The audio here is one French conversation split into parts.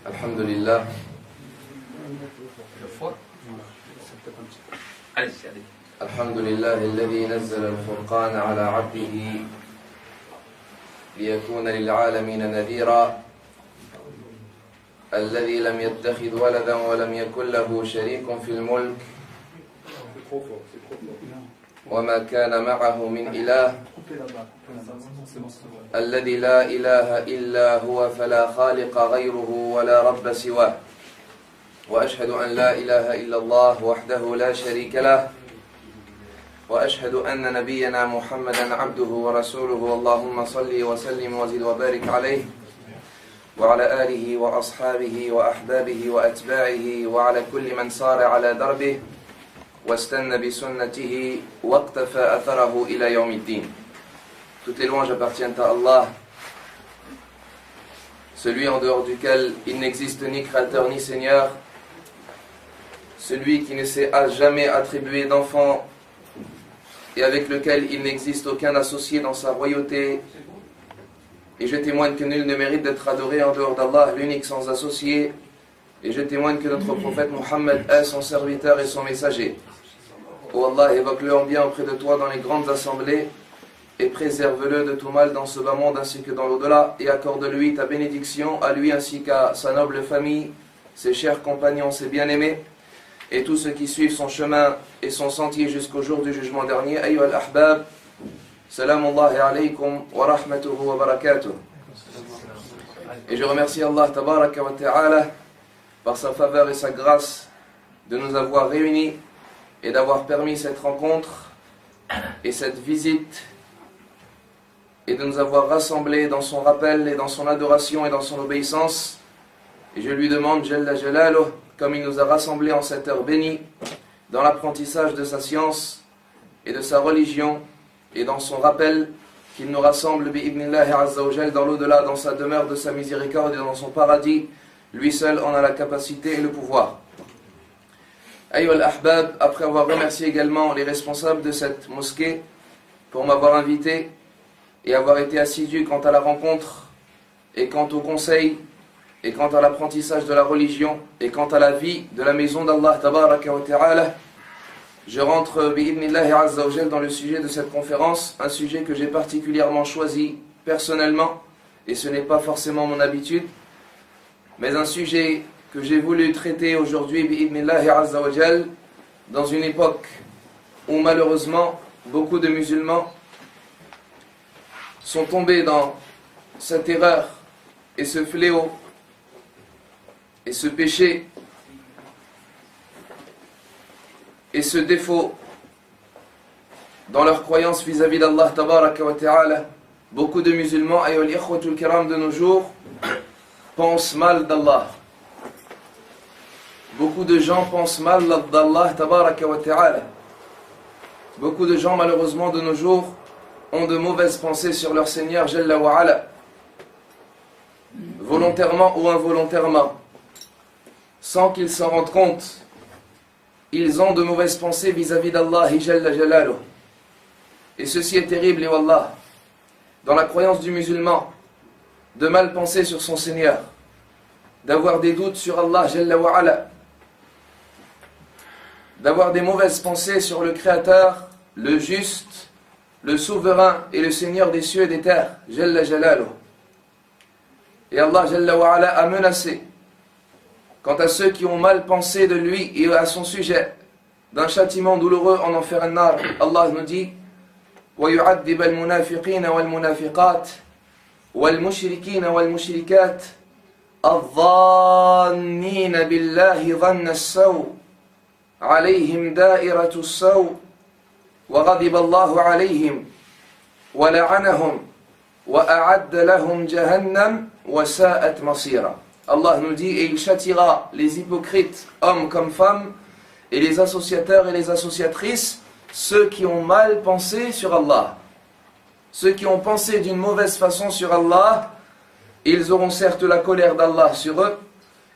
الحمد لله الحمد لله الذي نزل الفرقان على عبده ليكون للعالمين نذيرا الذي لم يتخذ ولدا ولم يكن له شريك في الملك وما كان معه من إله الذي لا إله إلا هو فلا خالق غيره ولا رب سواه وأشهد أن لا إله إلا الله وحده لا شريك له وأشهد أن نبينا محمدا عبده ورسوله اللهم صل وسلم وزد وبارك عليه وعلى آله وأصحابه وأحبابه وأتباعه وعلى كل من صار على دربه واستنى بسنته واقتفى أثره إلى يوم الدين. Toutes les louanges appartiennent à Allah, celui en dehors duquel il n'existe ni créateur ni seigneur, celui qui ne s'est jamais attribué d'enfant et avec lequel il n'existe aucun associé dans sa royauté. Et je témoigne que nul ne mérite d'être adoré en dehors d'Allah, l'unique sans associé. Et je témoigne que notre prophète Mohammed est son serviteur et son messager. Ô Allah, évoque-le en bien auprès de toi dans les grandes assemblées et préserve-le de tout mal dans ce bas monde ainsi que dans l'au-delà et accorde-lui ta bénédiction à lui ainsi qu'à sa noble famille, ses chers compagnons, ses bien-aimés et tous ceux qui suivent son chemin et son sentier jusqu'au jour du jugement dernier. Ayyuha al-ahbab, salamullahi alaykum wa rahmatuhu wa barakatuh. Et je remercie Allah tabaraka wa ta'ala par sa faveur et sa grâce de nous avoir réunis et d'avoir permis cette rencontre et cette visite et de nous avoir rassemblés dans son rappel et dans son adoration et dans son obéissance. Et je lui demande, Jalla Jalaluh, comme il nous a rassemblés en cette heure bénie, dans l'apprentissage de sa science et de sa religion, et dans son rappel, qu'il nous rassemble, bi'ibnillahi azza wa jal, dans l'au-delà, dans sa demeure de sa miséricorde et dans son paradis. Lui seul en a la capacité et le pouvoir. Ayyuha al-ahbab, après avoir remercié également les responsables de cette mosquée pour m'avoir invité et avoir été assidu quant à la rencontre et quant au conseil et quant à l'apprentissage de la religion et quant à la vie de la maison d'Allah tabaraka wa ta'ala, je rentre bi'ibnillahi azza wa jal dans le sujet de cette conférence, un sujet que j'ai particulièrement choisi personnellement et ce n'est pas forcément mon habitude, mais un sujet que j'ai voulu traiter aujourd'hui bi'ibnillahi azza wa jal dans une époque où malheureusement beaucoup de musulmans sont tombés dans cette erreur et ce fléau et ce péché et ce défaut dans leur croyance vis-à-vis d'Allah tabaraka wa ta'ala. Beaucoup de musulmans, ayyuhal ikhwatul kiram, de nos jours pensent mal d'Allah. Beaucoup de gens pensent mal d'Allah tabaraka wa ta'ala. Beaucoup de gens malheureusement de nos jours ont de mauvaises pensées sur leur Seigneur Jalla wa ala, volontairement ou involontairement, sans qu'ils s'en rendent compte. Ils ont de mauvaises pensées vis-à-vis d'Allah Jalla Jalaluh. Et ceci est terrible, et wallah, dans la croyance du musulman, de mal penser sur son Seigneur, d'avoir des doutes sur Allah Jalla wa ala, d'avoir des mauvaises pensées sur le Créateur, le juste, le souverain et le Seigneur des cieux et des terres, Jalla Jalaluh. Et Allah Jalla wa ala a menacé, quant à ceux qui ont mal pensé de lui et à son sujet, d'un châtiment douloureux en enfer an-nar. Allah nous dit وَيُعَذِّبَ الْمُنَافِقِينَ وَالْمُنَافِقَاتِ وَالْمُشْرِكِينَ وَالْمُشْرِكَاتِ الظَّانِّينَ بِاللَّهِ ظَنَّ السَّوْءِ عَلَيْهِمْ دَائِرَةُ السَّوْءِ وَغَضِبَ اللَّهُ عَلَيْهِمْ وَلَعَنَهُمْ وَأَعَدَّ لَهُمْ جَهَنَّمَ وَسَاءَتْ مَصِيرًا. Allah nous dit, et il châtiera les hypocrites, hommes comme femmes, et les associateurs et les associatrices, ceux qui ont mal pensé sur Allah. Ceux qui ont pensé d'une mauvaise façon sur Allah, ils auront certes la colère d'Allah sur eux,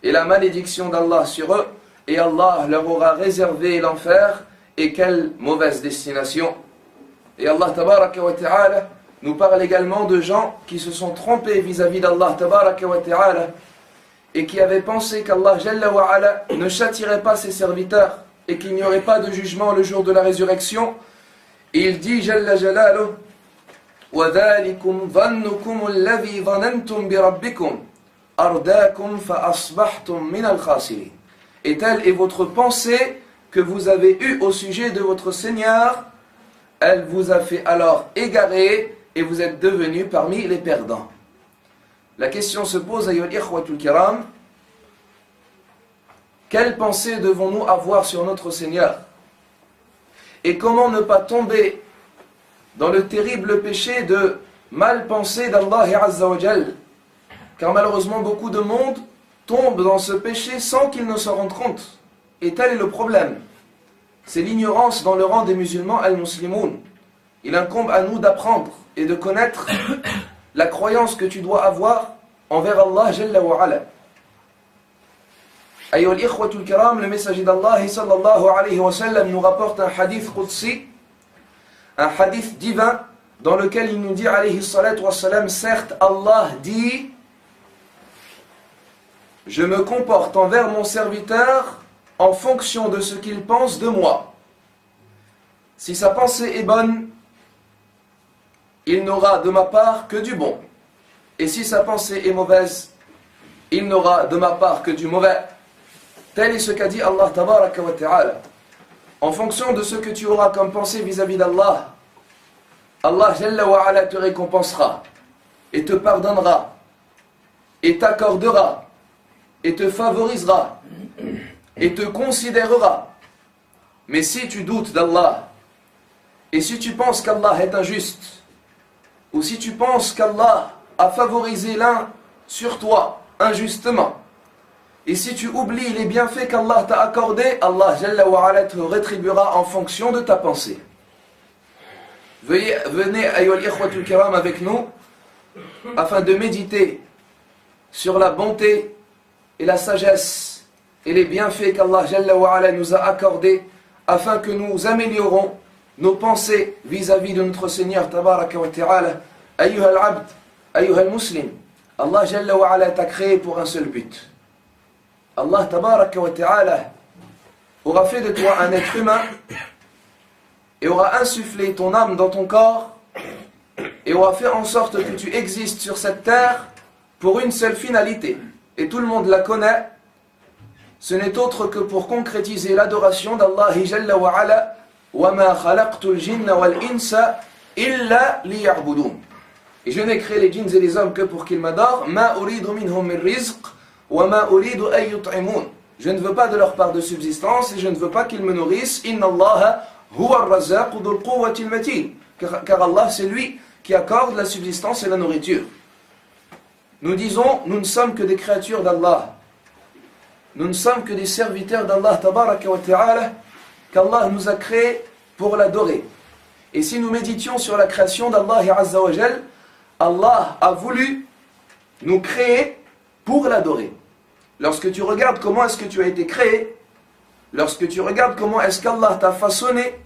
et la malédiction d'Allah sur eux, et Allah leur aura réservé l'enfer, et quelle mauvaise destination. Et Allah tabaraka wa ta'ala nous parle également de gens qui se sont trompés vis-à-vis d'Allah tabaraka wa ta'ala, et qui avait pensé qu'Allah Jalla wa Ala ne châtirait pas ses serviteurs et qu'il n'y aurait pas de jugement le jour de la résurrection, il dit Jalla Jalaluh وَذَلِكُمْ ظَنُّكُمُ الَّذِي ظَنَنْتُمْ بِرَبِّكُمْ أَرْدَاكُمْ فَأَصْبَحْتُمْ مِنَ الْخَاسِرِينَ. Et telle est votre pensée que vous avez eue au sujet de votre Seigneur, elle vous a fait alors égarer et vous êtes devenus parmi les perdants. La question se pose, ayyuhal ikhwatul kiram, quelle pensée devons-nous avoir sur notre Seigneur? Et comment ne pas tomber dans le terrible péché de mal penser d'Allah Azza wa Jal? Car malheureusement beaucoup de monde tombe dans ce péché sans qu'ils ne s'en rendent compte. Et tel est le problème. C'est l'ignorance dans le rang des musulmans al-muslimoun. Il incombe à nous d'apprendre et de connaître la croyance que tu dois avoir envers Allah Jalla wa Ala. Ayyuhal ikhwatul kiram, le messager d'Allah sallallahu alayhi wa sallam nous rapporte un hadith qudsi, un hadith divin, dans lequel il nous dit alayhi salatu wa salam, certes Allah dit, je me comporte envers mon serviteur en fonction de ce qu'il pense de moi. Si sa pensée est bonne, il n'aura de ma part que du bon. Et si sa pensée est mauvaise, il n'aura de ma part que du mauvais. Tel est ce qu'a dit Allah tabaraka wa ta'ala. En fonction de ce que tu auras comme pensée vis-à-vis d'Allah, Allah Jalla wa Ala te récompensera, et te pardonnera, et t'accordera, et te favorisera, et te considérera. Mais si tu doutes d'Allah, et si tu penses qu'Allah est injuste, ou si tu penses qu'Allah a favorisé l'un sur toi injustement, et si tu oublies les bienfaits qu'Allah t'a accordés, Allah Jalla wa Ala te rétribuera en fonction de ta pensée. Venez ayyuhal ikhwatul kiram avec nous afin de méditer sur la bonté et la sagesse et les bienfaits qu'Allah Jalla wa Ala nous a accordés afin que nous améliorons nos pensées vis-à-vis de notre Seigneur tabaraka wa ta'ala. Ayyuhal abd, ayyuhal muslim, Allah Jalla wa Ala t'a créé pour un seul but. Allah tabaraka wa ta'ala aura fait de toi un être humain et aura insufflé ton âme dans ton corps et aura fait en sorte que tu existes sur cette terre pour une seule finalité. Et tout le monde la connaît. Ce n'est autre que pour concrétiser l'adoration d'Allah Jalla wa Ala. وَمَا خَلَقْتُ الْجِنَّ وَالْإِنسَ إِلَّا لِيَعْبُدُونَ. Et je n'ai créé les djinns et les hommes que pour qu'ils m'adorent. مَا أُرِيدُ مِنْهُمْ مِنْ رِزْقٍ وَمَا أُرِيدُ أَن يُطْعِمُونَ. Je ne veux pas de leur part de subsistance et je ne veux pas qu'ils me nourrissent. إِنَّ اللَّهَ هُوَ الرَّزَّاقُ ذُو الْقُوَّةِ الْمَتِينَ. Car Allah, c'est lui qui accorde la subsistance et la nourriture. Nous disons, nous ne sommes que des créatures d'Allah. Nous ne sommes que des serviteurs d'Allah tabaraka wa ta'ala, qu'Allah nous a créés pour l'adorer. Et si nous méditions sur la création d'Allah Azza wa Jal, Allah a voulu nous créer pour l'adorer. Lorsque tu regardes comment est-ce que tu as été créé, lorsque tu regardes comment est-ce qu'Allah t'a façonné,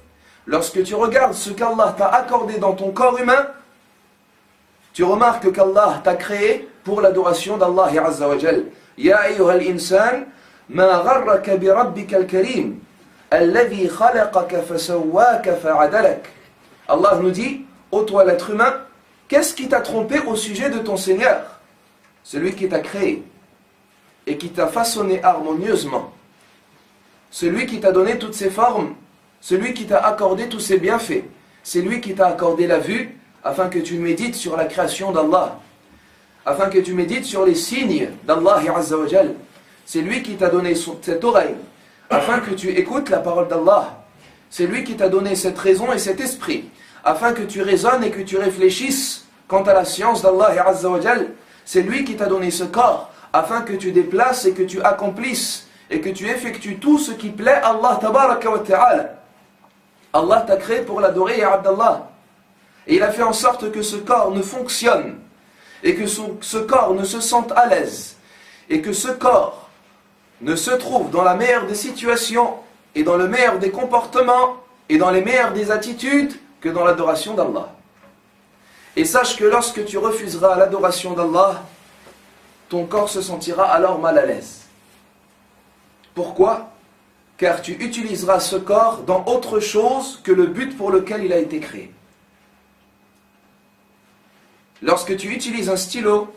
lorsque tu regardes ce qu'Allah t'a accordé dans ton corps humain, tu remarques qu'Allah t'a créé pour l'adoration d'Allah Azza wa Jal. Ya ayyuhal insan, ma gharraka bi rabbika al-karim, alladhi khalaqaka fasawwaka fa'adalak. Allah nous dit, ô toi l'être humain, qu'est-ce qui t'a trompé au sujet de ton Seigneur? Celui qui t'a créé et qui t'a façonné harmonieusement, celui qui t'a donné toutes ses formes, celui qui t'a accordé tous ses bienfaits, c'est lui qui t'a accordé la vue afin que tu médites sur la création d'Allah, afin que tu médites sur les signes d'Allah Azza wa Jal. C'est lui qui t'a donné cette oreille afin que tu écoutes la parole d'Allah. C'est lui qui t'a donné cette raison et cet esprit afin que tu raisonnes et que tu réfléchisses quant à la science d'Allah Azza wa Jal. C'est lui qui t'a donné ce corps afin que tu déplaces et que tu accomplisses et que tu effectues tout ce qui plaît à Allah tabaraka wa ta'ala. Allah t'a créé pour l'adorer, ya Abdallah. Et il a fait en sorte que ce corps ne fonctionne et que ce corps ne se sente à l'aise et que ce corps ne se trouve dans la meilleure des situations et dans le meilleur des comportements et dans les meilleures des attitudes que dans l'adoration d'Allah. Et sache que lorsque tu refuseras l'adoration d'Allah, ton corps se sentira alors mal à l'aise. Pourquoi? Car tu utiliseras ce corps dans autre chose que le but pour lequel il a été créé. Lorsque tu utilises un stylo,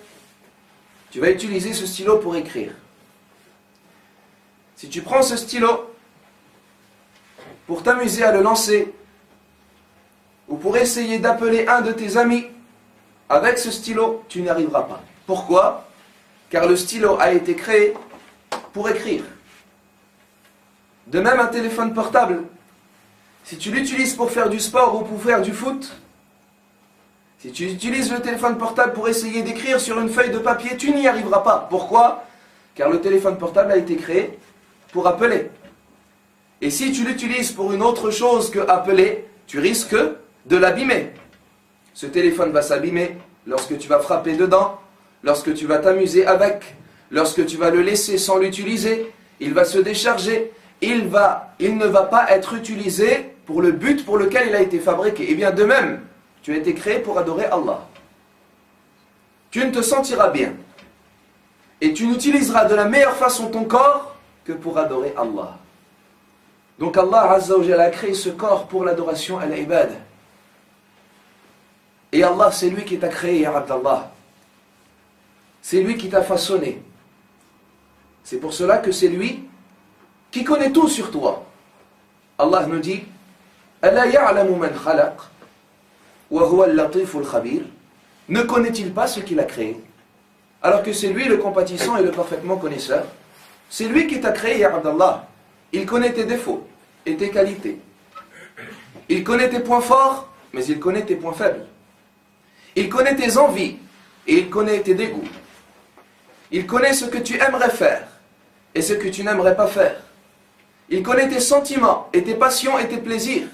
tu vas utiliser ce stylo pour écrire. Si tu prends ce stylo pour t'amuser à le lancer, ou pour essayer d'appeler un de tes amis avec ce stylo, tu n'y arriveras pas. Pourquoi? Car le stylo a été créé pour écrire. De même, un téléphone portable, si tu l'utilises pour faire du sport ou pour faire du foot, si tu utilises le téléphone portable pour essayer d'écrire sur une feuille de papier, tu n'y arriveras pas. Pourquoi? Car le téléphone portable a été créé pour appeler. Et si tu l'utilises pour une autre chose que appeler, tu risques de l'abîmer. Ce téléphone va s'abîmer lorsque tu vas frapper dedans, lorsque tu vas t'amuser avec, lorsque tu vas le laisser sans l'utiliser, il va se décharger, il ne va pas être utilisé pour le but pour lequel il a été fabriqué. Et bien de même, tu as été créé pour adorer Allah. Tu ne te sentiras bien. Et tu n'utiliseras de la meilleure façon ton corps que pour adorer Allah. Donc Allah Azza wa Jalla a créé ce corps pour l'adoration à l'ibad. Et Allah, c'est lui qui t'a créé, ya Abdallah. C'est lui qui t'a façonné. C'est pour cela que c'est lui qui connaît tout sur toi. Allah nous dit Ala ya'lamu man khalaq wa huwa al-latiful khabir. Ne connaît-il pas ce qu'il a créé? Alors que c'est lui le compatissant et le parfaitement connaisseur. C'est lui qui t'a créé, ya Abdallah. Il connaît tes défauts et tes qualités. Il connaît tes points forts, mais il connaît tes points faibles. Il connaît tes envies et il connaît tes dégoûts. Il connaît ce que tu aimerais faire et ce que tu n'aimerais pas faire. Il connaît tes sentiments et tes passions et tes plaisirs.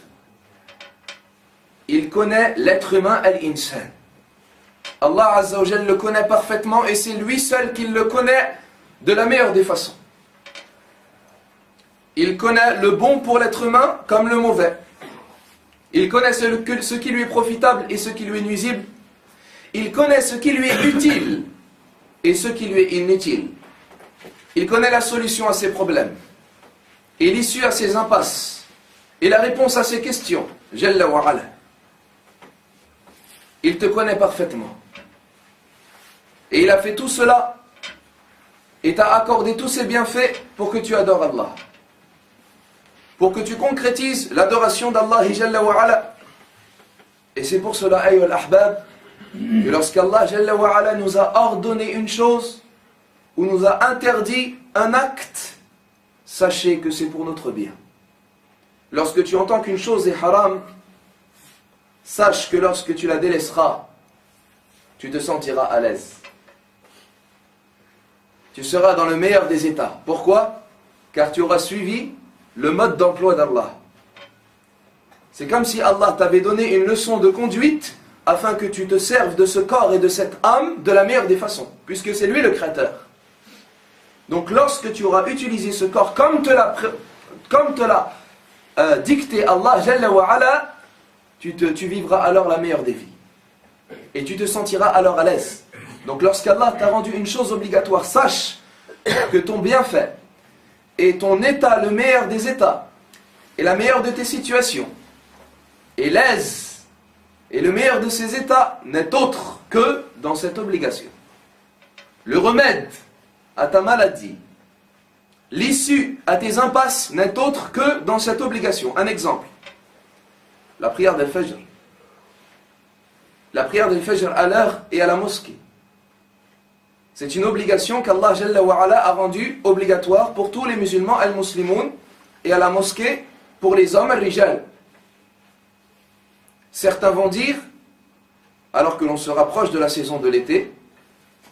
Il connaît l'être humain, al-insan. Allah Azza wa Jalla le connaît parfaitement et c'est lui seul qui le connaît de la meilleure des façons. Il connaît le bon pour l'être humain comme le mauvais. Il connaît ce qui lui est profitable et ce qui lui est nuisible. Il connaît ce qui lui est utile et ce qui lui est inutile. Il connaît la solution à ses problèmes et l'issue à ses impasses et la réponse à ses questions. Jalla wa ala. Il te connaît parfaitement. Et il a fait tout cela et t'a accordé tous ses bienfaits pour que tu adores Allah. Pour que tu concrétises l'adoration d'Allah Jalla wa ala. Et c'est pour cela, ayyuhal ahbab, que lorsqu'Allah Jalla wa ala nous a ordonné une chose ou nous a interdit un acte, sachez que c'est pour notre bien. Lorsque tu entends qu'une chose est haram, sache que lorsque tu la délaisseras, tu te sentiras à l'aise. Tu seras dans le meilleur des états. Pourquoi? Car tu auras suivi le mode d'emploi d'Allah. C'est comme si Allah t'avait donné une leçon de conduite afin que tu te serves de ce corps et de cette âme de la meilleure des façons, puisque c'est lui le créateur. Donc lorsque tu auras utilisé ce corps comme te l'a dicté Allah Jalla wa ala, tu vivras alors la meilleure des vies. Et tu te sentiras alors à l'aise. Donc lorsqu'Allah t'a rendu une chose obligatoire, sache que ton bienfait et ton état, le meilleur des états, et la meilleure de tes situations, et l'aise, et le meilleur de ces états n'est autre que dans cette obligation. Le remède à ta maladie, l'issue à tes impasses n'est autre que dans cette obligation. Un exemple, la prière del Fajr. La prière del Fajr à l'heure et à la mosquée. C'est une obligation qu'Allah Jalla wa ala a rendue obligatoire pour tous les musulmans al-muslimoun et à la mosquée pour les hommes al-rijal. Certains vont dire, alors que l'on se rapproche de la saison de l'été,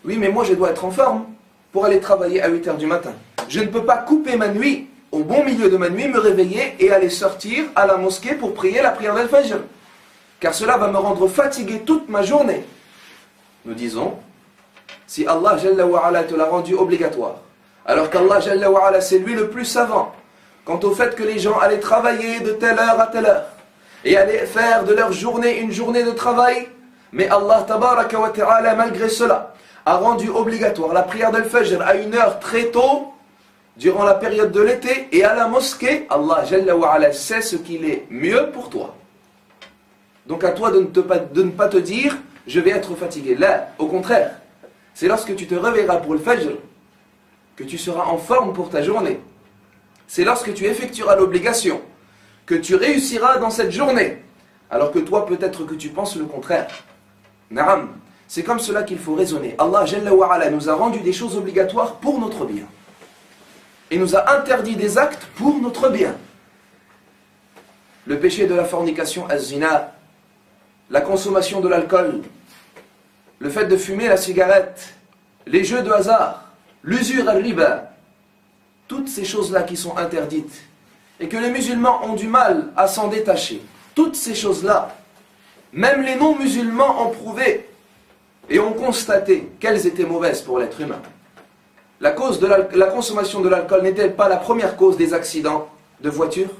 oui mais moi je dois être en forme pour aller travailler à 8h du matin. Je ne peux pas couper ma nuit, au bon milieu de ma nuit, me réveiller et aller sortir à la mosquée pour prier la prière del Fajr. Car cela va me rendre fatigué toute ma journée. Nous disons, si Allah Jalla wa ala te l'a rendu obligatoire, alors qu'Allah Jalla wa ala c'est lui le plus savant, quant au fait que les gens allaient travailler de telle heure à telle heure, et allaient faire de leur journée une journée de travail, mais Allah Tabaraka wa Ta'ala malgré cela a rendu obligatoire la prière d'Al-Fajr à une heure très tôt, durant la période de l'été, et à la mosquée, Allah Jalla wa Ala sait ce qu'il est mieux pour toi. Donc à toi de ne pas te dire, je vais être fatigué. Là, au contraire, c'est lorsque tu te réveilleras pour le Fajr, que tu seras en forme pour ta journée. C'est lorsque tu effectueras l'obligation, que tu réussiras dans cette journée. Alors que toi, peut-être que tu penses le contraire. Naam. C'est comme cela qu'il faut raisonner. Allah Jalla wa Ala nous a rendu des choses obligatoires pour notre bien. Et nous a interdit des actes pour notre bien. Le péché de la fornication, az-zina, la consommation de l'alcool, le fait de fumer la cigarette, les jeux de hasard, l'usure al-riba, toutes ces choses-là qui sont interdites et que les musulmans ont du mal à s'en détacher, toutes ces choses-là, même les non-musulmans ont prouvé et ont constaté qu'elles étaient mauvaises pour l'être humain. La consommation de l'alcool n'est-elle pas la première cause des accidents de voiture?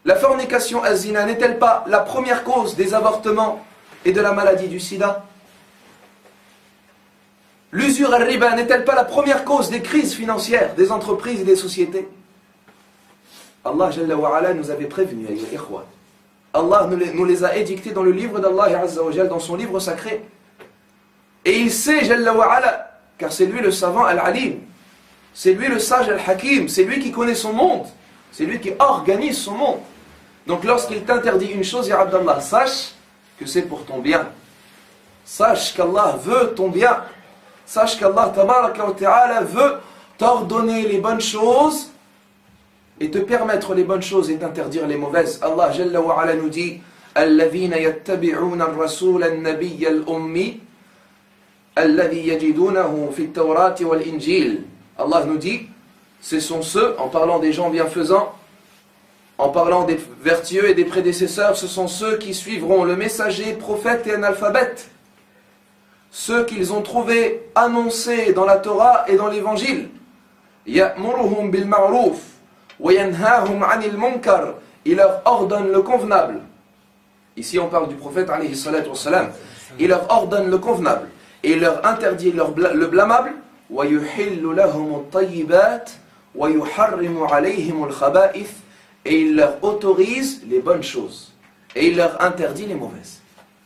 La fornication az-zina n'est-elle pas la première cause des avortements et de la maladie du sida? L'usure al-riba n'est-elle pas la première cause des crises financières des entreprises et des sociétés? Allah Jalla wa Ala nous avait prévenus, ayyuha ikhwan. Allah nous les a édictés dans le livre d'Allah Azza wa Jal, dans son livre sacré. Et il sait, Jalla wa Ala, car c'est lui le savant al-alim, c'est lui le sage al-hakim, c'est lui qui connaît son monde, c'est lui qui organise son monde. Donc lorsqu'il t'interdit une chose, ya Abdallah, sache que c'est pour ton bien. Sache qu'Allah veut ton bien. Sache qu'Allah tabaraka wa ta'ala veut t'ordonner les bonnes choses et te permettre les bonnes choses et t'interdire les mauvaises. Allah Jalla wa Ala nous dit الذين يتبعون الرسول النبي الأمي الذي يجدونه في التوراة والإنجيل. Allah nous dit, ce sont ceux, en parlant des gens bienfaisants, en parlant des vertueux et des prédécesseurs, ce sont ceux qui suivront le messager, prophète et analphabète. Ceux qu'ils ont trouvés annoncés dans la Torah et dans l'Évangile. يَأْمُرُهُمْ بِالْمَعْرُوفِ وَيَنْهَاهُمْ عَنِ الْمُنْكَرِ. Il leur ordonne le convenable. Ici on parle du prophète alayhi salatu wassalam. Il leur ordonne le convenable. Et il leur interdit le blâmable. وَيُحِلُّ لَهُمُ الطَّيِّبَاتِ وَيُحَرِّمُ عَلَيْهِمُ الْخَبَائِثِ. Et il leur autorise les bonnes choses. Et il leur interdit les mauvaises.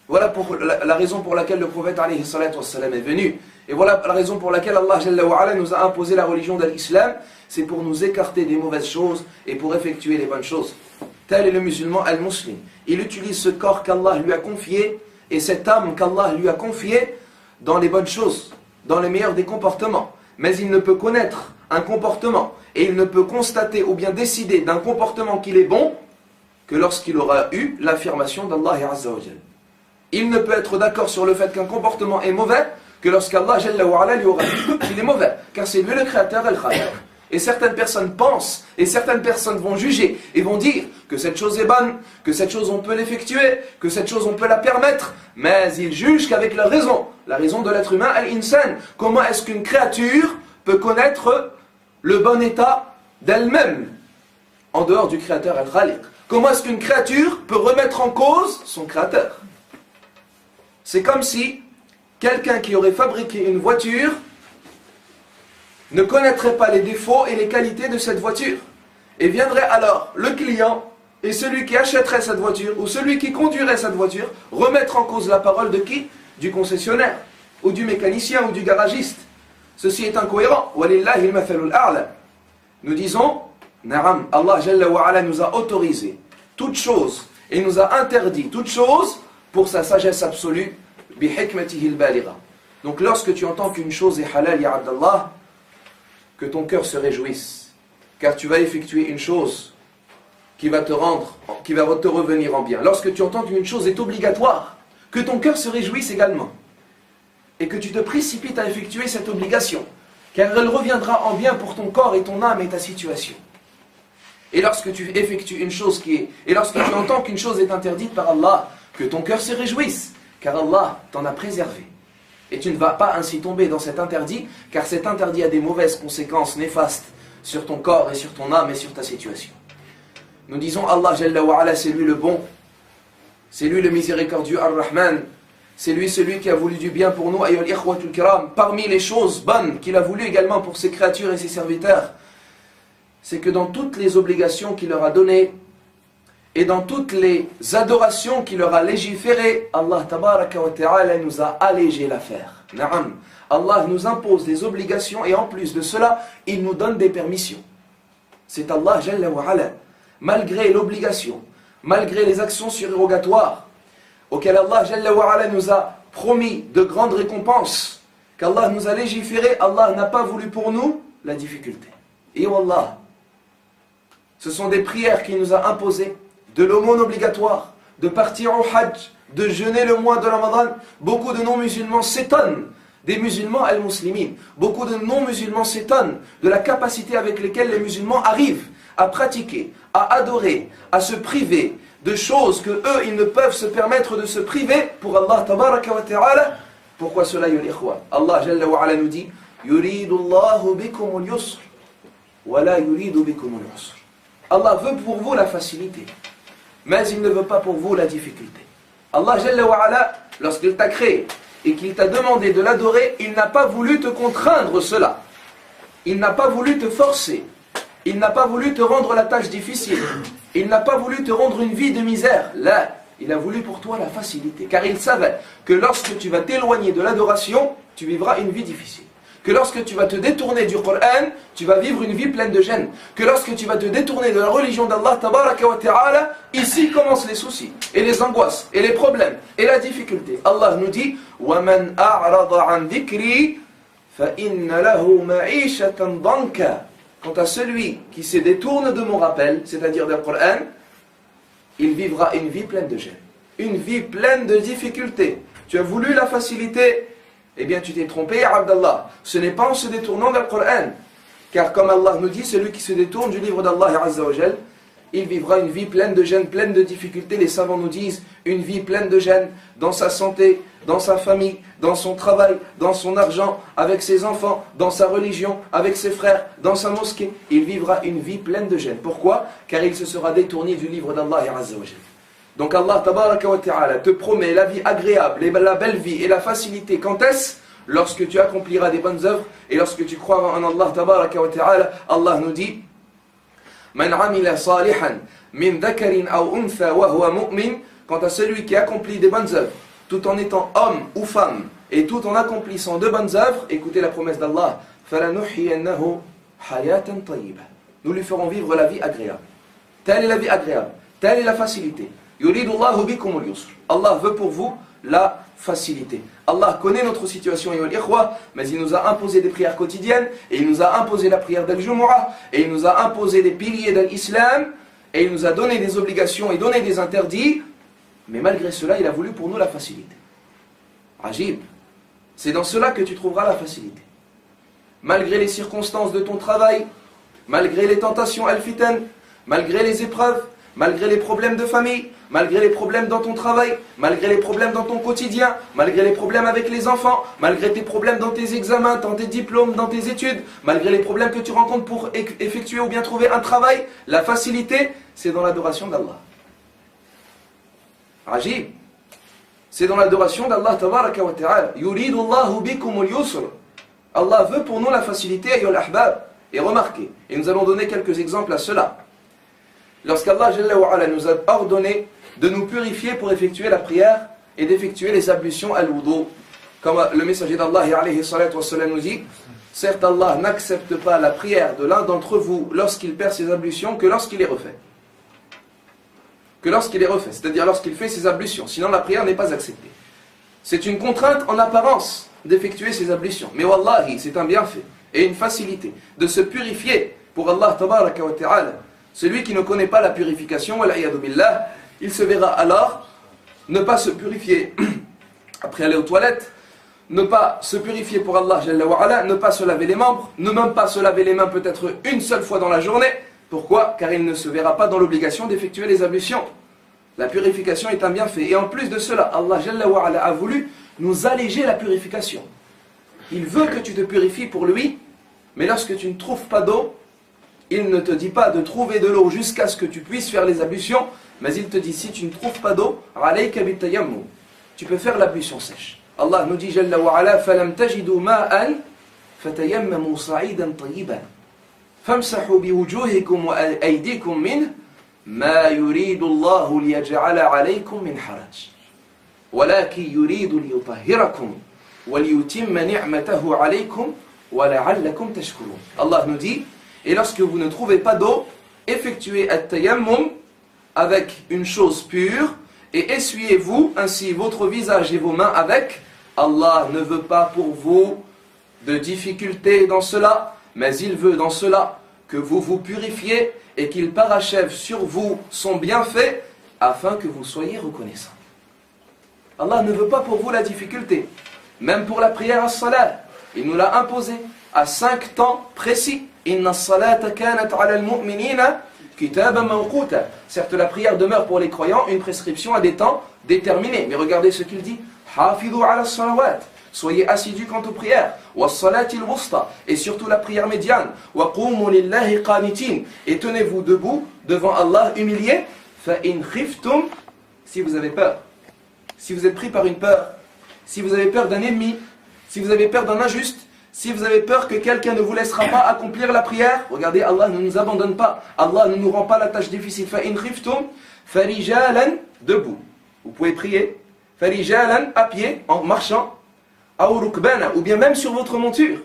Voilà pour la raison pour laquelle le prophète alayhi salatu wassalam est venu. Et voilà la raison pour laquelle Allah Jalla wa Ala nous a imposé la religion de l'islam. C'est pour nous écarter des mauvaises choses et pour effectuer les bonnes choses. Tel est le musulman al-muslim. Il utilise ce corps qu'Allah lui a confié et cette âme qu'Allah lui a confiée dans les bonnes choses, dans les meilleurs des comportements. Mais il ne peut connaître un comportement et il ne peut constater ou bien décider d'un comportement qu'il est bon que lorsqu'il aura eu l'affirmation d'Allah Azza wa Jal. Il ne peut être d'accord sur le fait qu'un comportement est mauvais que lorsqu'Allah Jalla wa Ala lui aura dit qu'il est mauvais, car c'est lui le créateur et le khaliq. Et certaines personnes pensent, et certaines personnes vont juger, et vont dire que cette chose est bonne, que cette chose on peut l'effectuer, que cette chose on peut la permettre, mais ils jugent qu'avec la raison de l'être humain, al-insan. Comment est-ce qu'une créature peut connaître le bon état d'elle-même, en dehors du créateur al-khaliq? Comment est-ce qu'une créature peut remettre en cause son créateur? C'est comme si quelqu'un qui aurait fabriqué une voiture ne connaîtrait pas les défauts et les qualités de cette voiture. Et viendrait alors le client et celui qui achèterait cette voiture ou celui qui conduirait cette voiture remettre en cause la parole de qui? Du concessionnaire ou du mécanicien ou du garagiste. Ceci est incohérent. Walillahi al-mathalul a'la. Nous disons, Naam, Allah Jalla wa Ala nous a autorisé toute chose et nous a interdit toute chose pour sa sagesse absolue, bi hikmatihi al-baligha. Donc lorsque tu entends qu'une chose est halal, ya Abdallah, que ton cœur se réjouisse, car tu vas effectuer une chose qui va te revenir en bien. Lorsque tu entends qu'une chose est obligatoire, que ton cœur se réjouisse également, et que tu te précipites à effectuer cette obligation, car elle reviendra en bien pour ton corps et ton âme et ta situation. Et lorsque tu effectues une chose et lorsque tu entends qu'une chose est interdite par Allah, que ton cœur se réjouisse, car Allah t'en a préservé. Et tu ne vas pas ainsi tomber dans cet interdit, car cet interdit a des mauvaises conséquences néfastes sur ton corps et sur ton âme et sur ta situation. Nous disons Allah Jalla wa Ala, c'est lui le bon, c'est lui le miséricordieux Ar-Rahman, C'est lui celui qui a voulu du bien pour nous, ayyuhal ikhwatul kiram. Parmi les choses bonnes qu'il a voulu également pour ses créatures et ses serviteurs, c'est que dans toutes les obligations qu'il leur a données et dans toutes les adorations qu'il leur a légiférées, Allah tabaraka wa ta'ala nous a allégé l'affaire. Na'am. Allah nous impose des obligations et en plus de cela, il nous donne des permissions. C'est Allah Jalla wa Ala. Malgré l'obligation, malgré les actions surérogatoires, auxquelles Allah Jalla wa Ala nous a promis de grandes récompenses, qu'Allah nous a légiféré, Allah n'a pas voulu pour nous la difficulté. Et Wallah, ce sont des prières qu'il nous a imposées, de l'aumône obligatoire, de partir au Hajj, de jeûner le mois de Ramadan. Beaucoup de non-musulmans s'étonnent des musulmans al-muslimin. Beaucoup de non-musulmans s'étonnent de la capacité avec laquelle les musulmans arrivent à pratiquer, à adorer, à se priver de choses que eux, ils ne peuvent se permettre de se priver pour Allah tabaraka wa ta'ala. Pourquoi cela, ya l'ikhwa? Allah Jalla wa Ala nous dit Yuridu Allahu bikum al-yusr wa la yuridu bikum al-usr. Allah veut pour vous la facilité, mais il ne veut pas pour vous la difficulté. Allah Jalla wa Ala, lorsqu'il t'a créé et qu'il t'a demandé de l'adorer, il n'a pas voulu te contraindre cela. Il n'a pas voulu te forcer. Il n'a pas voulu te rendre la tâche difficile. Il n'a pas voulu te rendre une vie de misère. Là, il a voulu pour toi la facilité. Car il savait que lorsque tu vas t'éloigner de l'adoration, tu vivras une vie difficile. Que lorsque tu vas te détourner du Coran, tu vas vivre une vie pleine de gêne. Que lorsque tu vas te détourner de la religion d'Allah tabaraka wa ta'ala, ici commencent les soucis, et les angoisses, et les problèmes, et la difficulté. Allah nous dit وَمَنْ أَعْرَضَ عَنْ ذِكْرِي فَإِنَّ لَهُ مَعِيشَةً ضَنْكًا. Quant à celui qui se détourne de mon rappel, c'est-à-dire du Coran, il vivra une vie pleine de gêne, une vie pleine de difficultés. Tu as voulu la facilité, eh bien tu t'es trompé, Abdallah. Ce n'est pas en se détournant du Coran. Car comme Allah nous dit, celui qui se détourne du livre d'Allah Azza wa Jal, il vivra une vie pleine de gêne, pleine de difficultés. Les savants nous disent, une vie pleine de gêne dans sa santé, dans sa famille, dans son travail, dans son argent, avec ses enfants, dans sa religion, avec ses frères, dans sa mosquée. Il vivra une vie pleine de gêne. Pourquoi? Car il se sera détourné du livre d'Allah Azza wa Jal. Donc Allah tabaraka wa ta'ala te promet la vie agréable, la belle vie et la facilité. Quand est-ce? Lorsque tu accompliras des bonnes œuvres et lorsque tu croiras en Allah tabaraka wa ta'ala. Allah nous dit Man amila salihan min dhakarin aw untha wa huwa mu'min. Quant à celui qui accomplit des bonnes œuvres tout en étant homme ou femme et tout en accomplissant de bonnes œuvres, écoutez la promesse d'Allah, falanuhyiyannahu hayatan tayyibah. Nous lui ferons vivre la vie agréable. Telle est la vie agréable, telle est la facilité. Yuridu Allahu bikum al-yusr. Allah veut pour vous la facilité. Allah connaît notre situation, mais il nous a imposé des prières quotidiennes, et il nous a imposé la prière d'Al-Jumu'ah, et il nous a imposé des piliers de l'Islam, et il nous a donné des obligations et donné des interdits, mais malgré cela, il a voulu pour nous la facilité. Ajib. C'est dans cela que tu trouveras la facilité. Malgré les circonstances de ton travail, malgré les tentations al-fitan, malgré les épreuves, malgré les problèmes de famille, malgré les problèmes dans ton travail, malgré les problèmes dans ton quotidien, malgré les problèmes avec les enfants, malgré tes problèmes dans tes examens, dans tes diplômes, dans tes études, malgré les problèmes que tu rencontres pour effectuer ou bien trouver un travail, la facilité, c'est dans l'adoration d'Allah. Ajib. C'est dans l'adoration d'Allah tabaraka wa ta'ala. Yuridu Allahu bikum al-yusr. Allah veut pour nous la facilité, ayyuhal ahbab. Et remarquez, et nous allons donner quelques exemples à cela. Lorsqu'Allah Jalla wa Ala nous a ordonné de nous purifier pour effectuer la prière et d'effectuer les ablutions al-wudu, comme le messager d'Allah alayhi salatu wa salam nous dit, certes Allah n'accepte pas la prière de l'un d'entre vous lorsqu'il perd ses ablutions que lorsqu'il est refait. Que lorsqu'il est refait, c'est-à-dire lorsqu'il fait ses ablutions, sinon la prière n'est pas acceptée. C'est une contrainte en apparence d'effectuer ses ablutions, mais wallahi, c'est un bienfait et une facilité de se purifier pour Allah tabaraka wa ta'ala. Celui qui ne connaît pas la purification, il se verra alors ne pas se purifier après aller aux toilettes, ne pas se purifier pour Allah Jalla wa Ala, ne pas se laver les membres, ne même pas se laver les mains peut-être une seule fois dans la journée. Pourquoi? Car il ne se verra pas dans l'obligation d'effectuer les ablutions. La purification est un bienfait. Et en plus de cela, Allah Jalla wa Ala a voulu nous alléger la purification. Il veut que tu te purifies pour lui, mais lorsque tu ne trouves pas d'eau, il ne te dit pas de trouver de l'eau jusqu'à ce que tu puisses faire les ablutions, mais il te dit si tu ne trouves pas d'eau, alayka bitayammum. tu peux faire l'ablution sèche. Allah nous dit Jalla wa ala falam tajidu ma'an fatayammamu sa'idan tayyiban famsahu biwujuhikum wa aydikum min ma yuridu Allahu liyaj'ala 'alaykum min haraj walakin yuridu liyutahhirakum wa liyutimma ni'matahu 'alaykum wa la'allakum tashkurun. Allah nous dit et lorsque vous ne trouvez pas d'eau, effectuez at-tayammum avec une chose pure et essuyez-vous ainsi votre visage et vos mains avec. Allah ne veut pas pour vous de difficultés dans cela, mais il veut dans cela que vous vous purifiez et qu'il parachève sur vous son bienfait afin que vous soyez reconnaissants. Allah ne veut pas pour vous la difficulté, même pour la prière as-salat. Il nous l'a imposé à 5 temps précis. Inna as-salata kanat 'ala al-mu'minina kitaban mawquta. Certes, la prière demeure pour les croyants une prescription à des temps déterminés. Mais regardez ce qu'il dit. Hafidhu 'ala as-salawat. Soyez assidus quant aux prières. Was-salati al-wusta. Et surtout la prière médiane. Wa qumu lillahi qanitin. Et tenez-vous debout devant Allah humilié. Fa in khiftum. Si vous avez peur. Si vous êtes pris par une peur. Si vous avez peur d'un ennemi. Si vous avez peur d'un injuste. Si vous avez peur que quelqu'un ne vous laissera pas accomplir la prière, regardez, Allah ne nous abandonne pas. Allah ne nous rend pas la tâche difficile. فَإِنْ خِفْتُمْ فَرِجَالًا debout. Vous pouvez prier. فَرِجَالًا à pied, en marchant. أَوْ رُكْبَانًا ou bien même sur votre monture.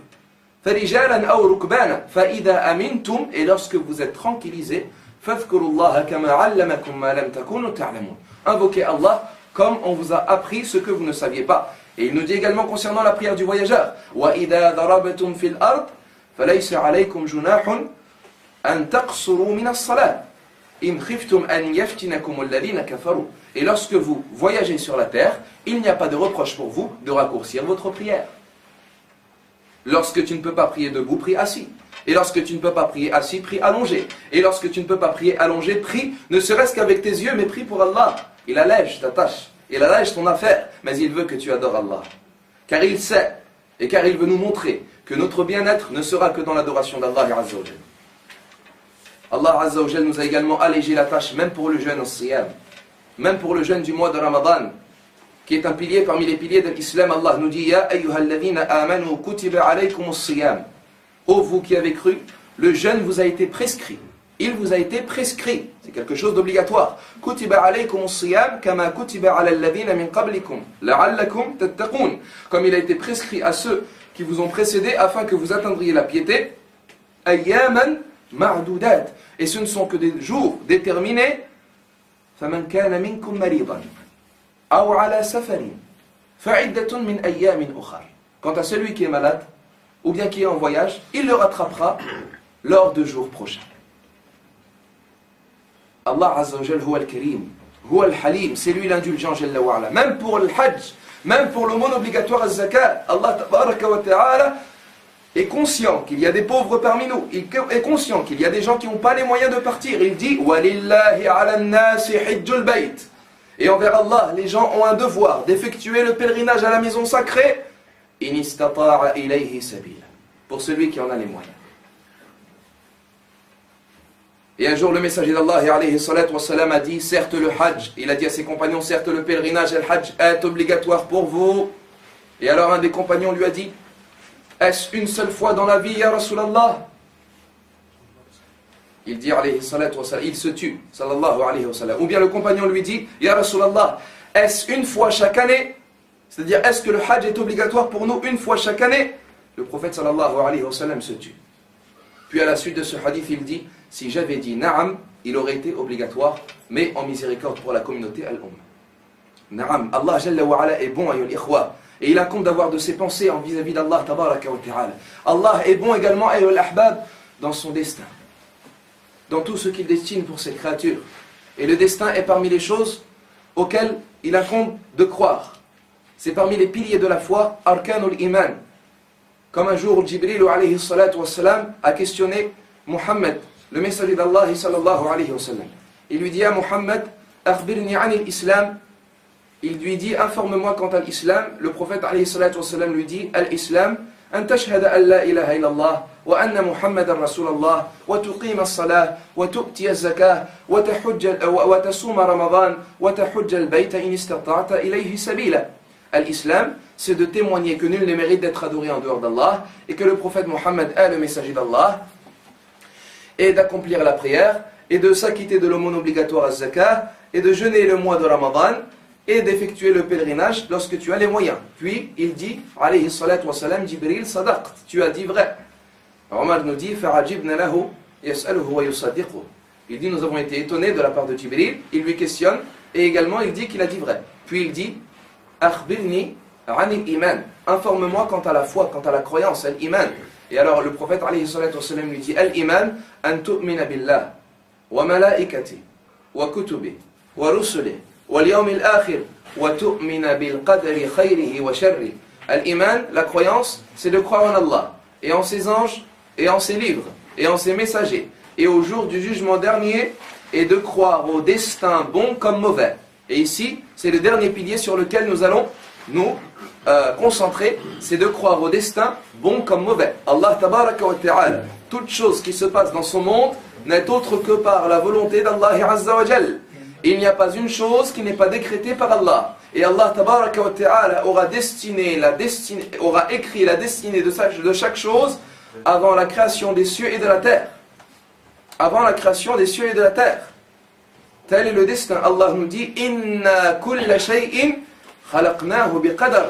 فَرِجَالًا أَوْ رُكْبَانًا فَإِذَا أَمِنْتُمْ et lorsque vous êtes tranquillisés, فَاذْكُرُوا اللَّهَ كَمَا عَلَّمَكُمْ مَا لَمْ تَكُونُوا تَعْلَمُونَ. Invoquez Allah comme on vous a appris ce que vous ne saviez pas. Et il nous dit également concernant la prière du voyageur وَإِذَا ضَرَبْتُمْ فِي الْأَرْضِ فَلَيْسَ عَلَيْكُمْ جُنَاحٌ أَن تَقْصُرُوا مِنَ الصَّلَاةِ إِنْ خِفْتُمْ أَن يَفْتِنَكُمُ الَّذِينَ كَفَرُوا. Et lorsque vous voyagez sur la terre, il n'y a pas de reproche pour vous de raccourcir votre prière. Lorsque tu ne peux pas prier debout, prie assis. Et lorsque tu ne peux pas prier assis, prie allongé. Et lorsque tu ne peux pas prier allongé, prie ne serait-ce qu'avec tes yeux, mais prie pour Allah. Il allège ta tâche. Il allège ton affaire, mais il veut que tu adores Allah. Car il sait, et car il veut nous montrer que notre bien-être ne sera que dans l'adoration d'Allah Azza wa Jal. Allah Azza wa Jal nous a également allégé la tâche, même pour le jeûne au siyam, même pour le jeûne du mois de Ramadan, qui est un pilier parmi les piliers de l'islam. Allah nous dit Ya ayyuhalladhina amanu kutiba alaykum as-siyam. Ô vous qui avez cru, le jeûne vous a été prescrit. Il vous a été prescrit. C'est quelque chose d'obligatoire. Kutiba alaykum as-siyam kama kutiba ala alladhina min qablikum la'allakum tattaqun. Comme il a été prescrit à ceux qui vous ont précédés afin que vous atteindriez la piété. Ayyaman ma'dudat. Et ce ne sont que des jours déterminés. Faman kana minkum maridan aw ala safarin fa'iddatun min ayyamin ukhar. Quant à celui qui est malade ou bien qui est en voyage, il le rattrapera lors de jours prochains. Allah Azza wa Jal huwa al-Karim, huwa al-Halim, c'est lui l'indulgent Jalla wa ala. Même pour le Hajj, même pour l'aumône obligatoire az-Zakat, Allah Tabaraka wa Ta'ala est conscient qu'il y a des pauvres parmi nous. Il est conscient qu'il y a des gens qui n'ont pas les moyens de partir. Il dit وَلِلَّهِ عَلَى النَّاسِ حِجُّ الْبَيْتِ. Et envers Allah, les gens ont un devoir d'effectuer le pèlerinage à la maison sacrée. إِنِ اسْتَطَاعَ إِلَيْهِ سَبِيلًا. Pour celui qui en a les moyens. Et un jour le messager d'Allah alayhi salatu wassalam a dit, certes le hajj, il a dit à ses compagnons, certes le pèlerinage et le hajj est obligatoire pour vous. Et alors un des compagnons lui a dit, est-ce une seule fois dans la vie, ya Rasulallah? Il dit alayhi salatu wassalam, il se tue, sallallahu alayhi wa sallam. Ou bien le compagnon lui dit, ya Rasulallah, est-ce une fois chaque année? C'est-à-dire, est-ce que le hajj est obligatoire pour nous une fois chaque année? Le prophète sallallahu alayhi wa sallam se tue. Puis à la suite de ce hadith, il dit, si j'avais dit na'am, il aurait été obligatoire, mais en miséricorde pour la communauté al-Ummah. Na'am, Allah Jalla wa ala est bon, ayyul ikhwa, et il a compte d'avoir de ses pensées en vis-à-vis d'Allah tabaraka wa ta'ala. Allah est bon également, ayyul ahbab, dans son destin, dans tout ce qu'il destine pour ses créatures. Et le destin est parmi les choses auxquelles il a compte de croire. C'est parmi les piliers de la foi, arkanul iman. Comme un jour, Jibril alayhi salatu wassalam a questionné Muhammad, le messager d'Allah sallallahu alayhi wa sallam. Il lui dit à Muhammad, akhbirni anil islam. Il lui dit, informe-moi quant à l'islam. Le prophète alayhi salatu wassalam lui dit, al-islam أن تشهد أن لا إله إلا الله وأن محمد رسول الله وتقيم الصلاة وتؤتي الزكاة وتصوم رمضان وتحج البيت إن استطعت إليه سبيلا. L'islam, c'est de témoigner que nul ne mérite d'être adoré en dehors d'Allah et que le prophète Mohammed est le messager d'Allah, et d'accomplir la prière et de s'acquitter de l'aumône obligatoire à zakat et de jeûner le mois de Ramadan et d'effectuer le pèlerinage lorsque tu as les moyens. Puis il dit, alayhi salatu wa salam, Jibril sadaqt, tu as dit vrai. Omar nous dit, fa'ajibna lahu yas'aluhu wa yusaddiqu. Il dit, nous avons été étonnés de la part de Jibril, il lui questionne et également il dit qu'il a dit vrai. Puis il dit, akhbirni anil iman, informe-moi quant à la foi, quant à la croyance, al-iman. Et alors le prophète alayhi salatu wa salam lui dit, al-iman an tu'mina billah wa malaikati wa kutubi wa rusuli wal yawmil akhir wa tu'mina bil qadri khayrihi wa sharri. Al-iman, la croyance, c'est de croire en Allah et en ses anges et en ses livres et en ses messagers et au jour du jugement dernier et de croire au destin bon comme mauvais. Et ici, c'est le dernier pilier sur lequel nous allons nous concentrer, c'est de croire au destin bon comme mauvais. Allah tabaraka wa ta'ala, toute chose qui se passe dans son monde n'est autre que par la volonté d'Allah azza wa jal. Il n'y a pas une chose qui n'est pas décrétée par Allah. Et Allah tabaraka wa ta'ala aura écrit la destinée de chaque chose avant la création des cieux et de la terre. Avant la création des cieux et de la terre. Tel est le destin. Allah nous dit, Inna kulla shay'in khalaqnahu biqadar.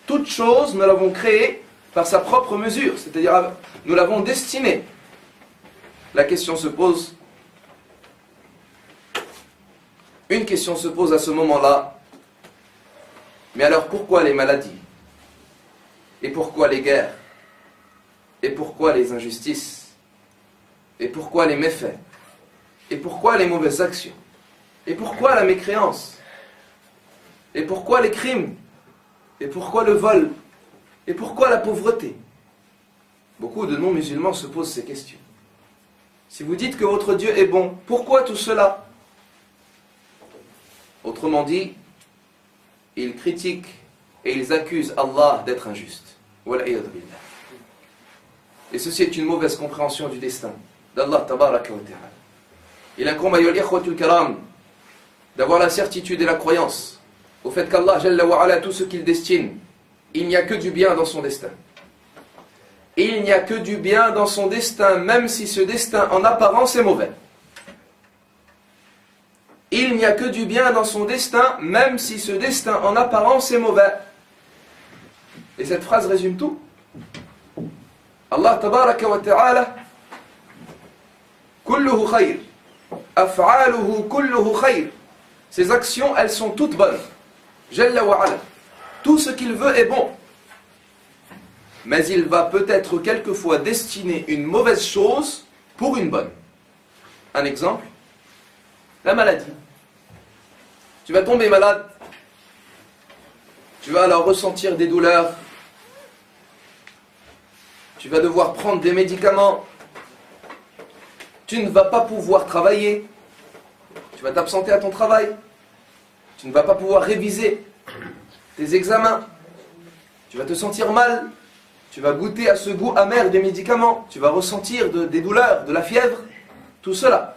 Toute chose, nous l'avons créée par sa propre mesure, c'est-à-dire nous l'avons destinée. La question se pose, une question se pose à ce moment-là, mais alors pourquoi les maladies? Et pourquoi les guerres? Et pourquoi les injustices? Et pourquoi les méfaits? Et pourquoi les mauvaises actions? Et pourquoi la mécréance? Et pourquoi les crimes? Et pourquoi le vol? Et pourquoi la pauvreté? Beaucoup de non-musulmans se posent ces questions. Si vous dites que votre Dieu est bon, pourquoi tout cela? Autrement dit, ils critiquent et ils accusent Allah d'être injuste. Et ceci est une mauvaise compréhension du destin d'Allah tabaraka wa ta'ala. Il incombe à ikhwatul kiram d'avoir la certitude et la croyance au fait qu'Allah Jalla wa Ala, tout ce qu'il destine, il n'y a que du bien dans son destin. Il n'y a que du bien dans son destin, même si ce destin en apparence est mauvais. Il n'y a que du bien dans son destin, même si ce destin en apparence est mauvais. Et cette phrase résume tout. Allah tabaraka wa ta'ala, kulluhu khayr, af'aluhu kulluhu khayr. Ses actions, elles sont toutes bonnes. Jalla wa ala. Tout ce qu'il veut est bon. Mais il va peut-être quelquefois destiner une mauvaise chose pour une bonne. Un exemple, la maladie. Tu vas tomber malade. Tu vas alors ressentir des douleurs. Tu vas devoir prendre des médicaments. Tu ne vas pas pouvoir travailler. Tu vas t'absenter à ton travail. Tu ne vas pas pouvoir réviser tes examens. Tu vas te sentir mal. Tu vas goûter à ce goût amer des médicaments. Tu vas ressentir des douleurs, de la fièvre. Tout cela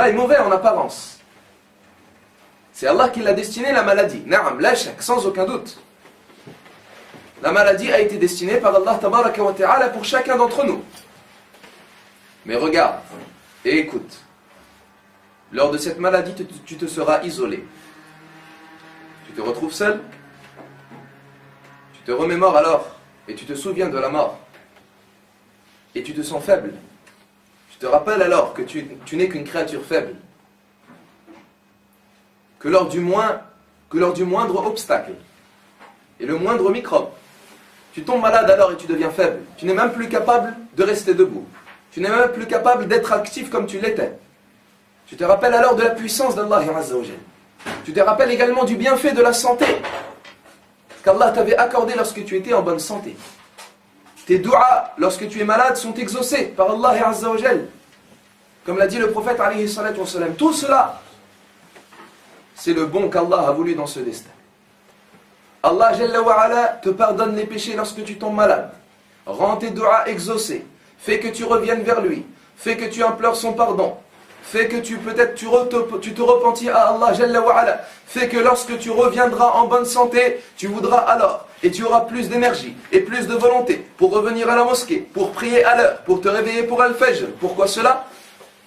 est mauvais en apparence. C'est Allah qui l'a destiné, la maladie. Na'am, la shak, sans aucun doute. La maladie a été destinée par Allah tabaraka wa ta'ala pour chacun d'entre nous. Mais regarde et écoute. Lors de cette maladie, tu te seras isolé. Tu te retrouves seul. Tu te remémores alors et tu te souviens de la mort. Et tu te sens faible. Tu te rappelles alors que tu n'es qu'une créature faible. Que lors du moindre obstacle et le moindre microbe, tu tombes malade alors et tu deviens faible. Tu n'es même plus capable de rester debout. Tu n'es même plus capable d'être actif comme tu l'étais. Tu te rappelles alors de la puissance d'Allah Azza wa Jal. Tu te rappelles également du bienfait de la santé qu'Allah t'avait accordé lorsque tu étais en bonne santé. Tes du'as lorsque tu es malade sont exaucés par Allah Azza wa Jal. Comme l'a dit le prophète alayhi salatu wa salam. Tout cela, c'est le bon qu'Allah a voulu dans ce destin. Allah Jalla wa Ala te pardonne les péchés lorsque tu tombes malade. Rend tes du'as exaucés. Fais que tu reviennes vers lui. Fais que tu implores son pardon. Fais que tu te repentis à Allah Jalla wa Ala. Fais que lorsque tu reviendras en bonne santé, tu voudras alors, et tu auras plus d'énergie et plus de volonté pour revenir à la mosquée, pour prier à l'heure, pour te réveiller pour Al-Fajr. Pourquoi cela?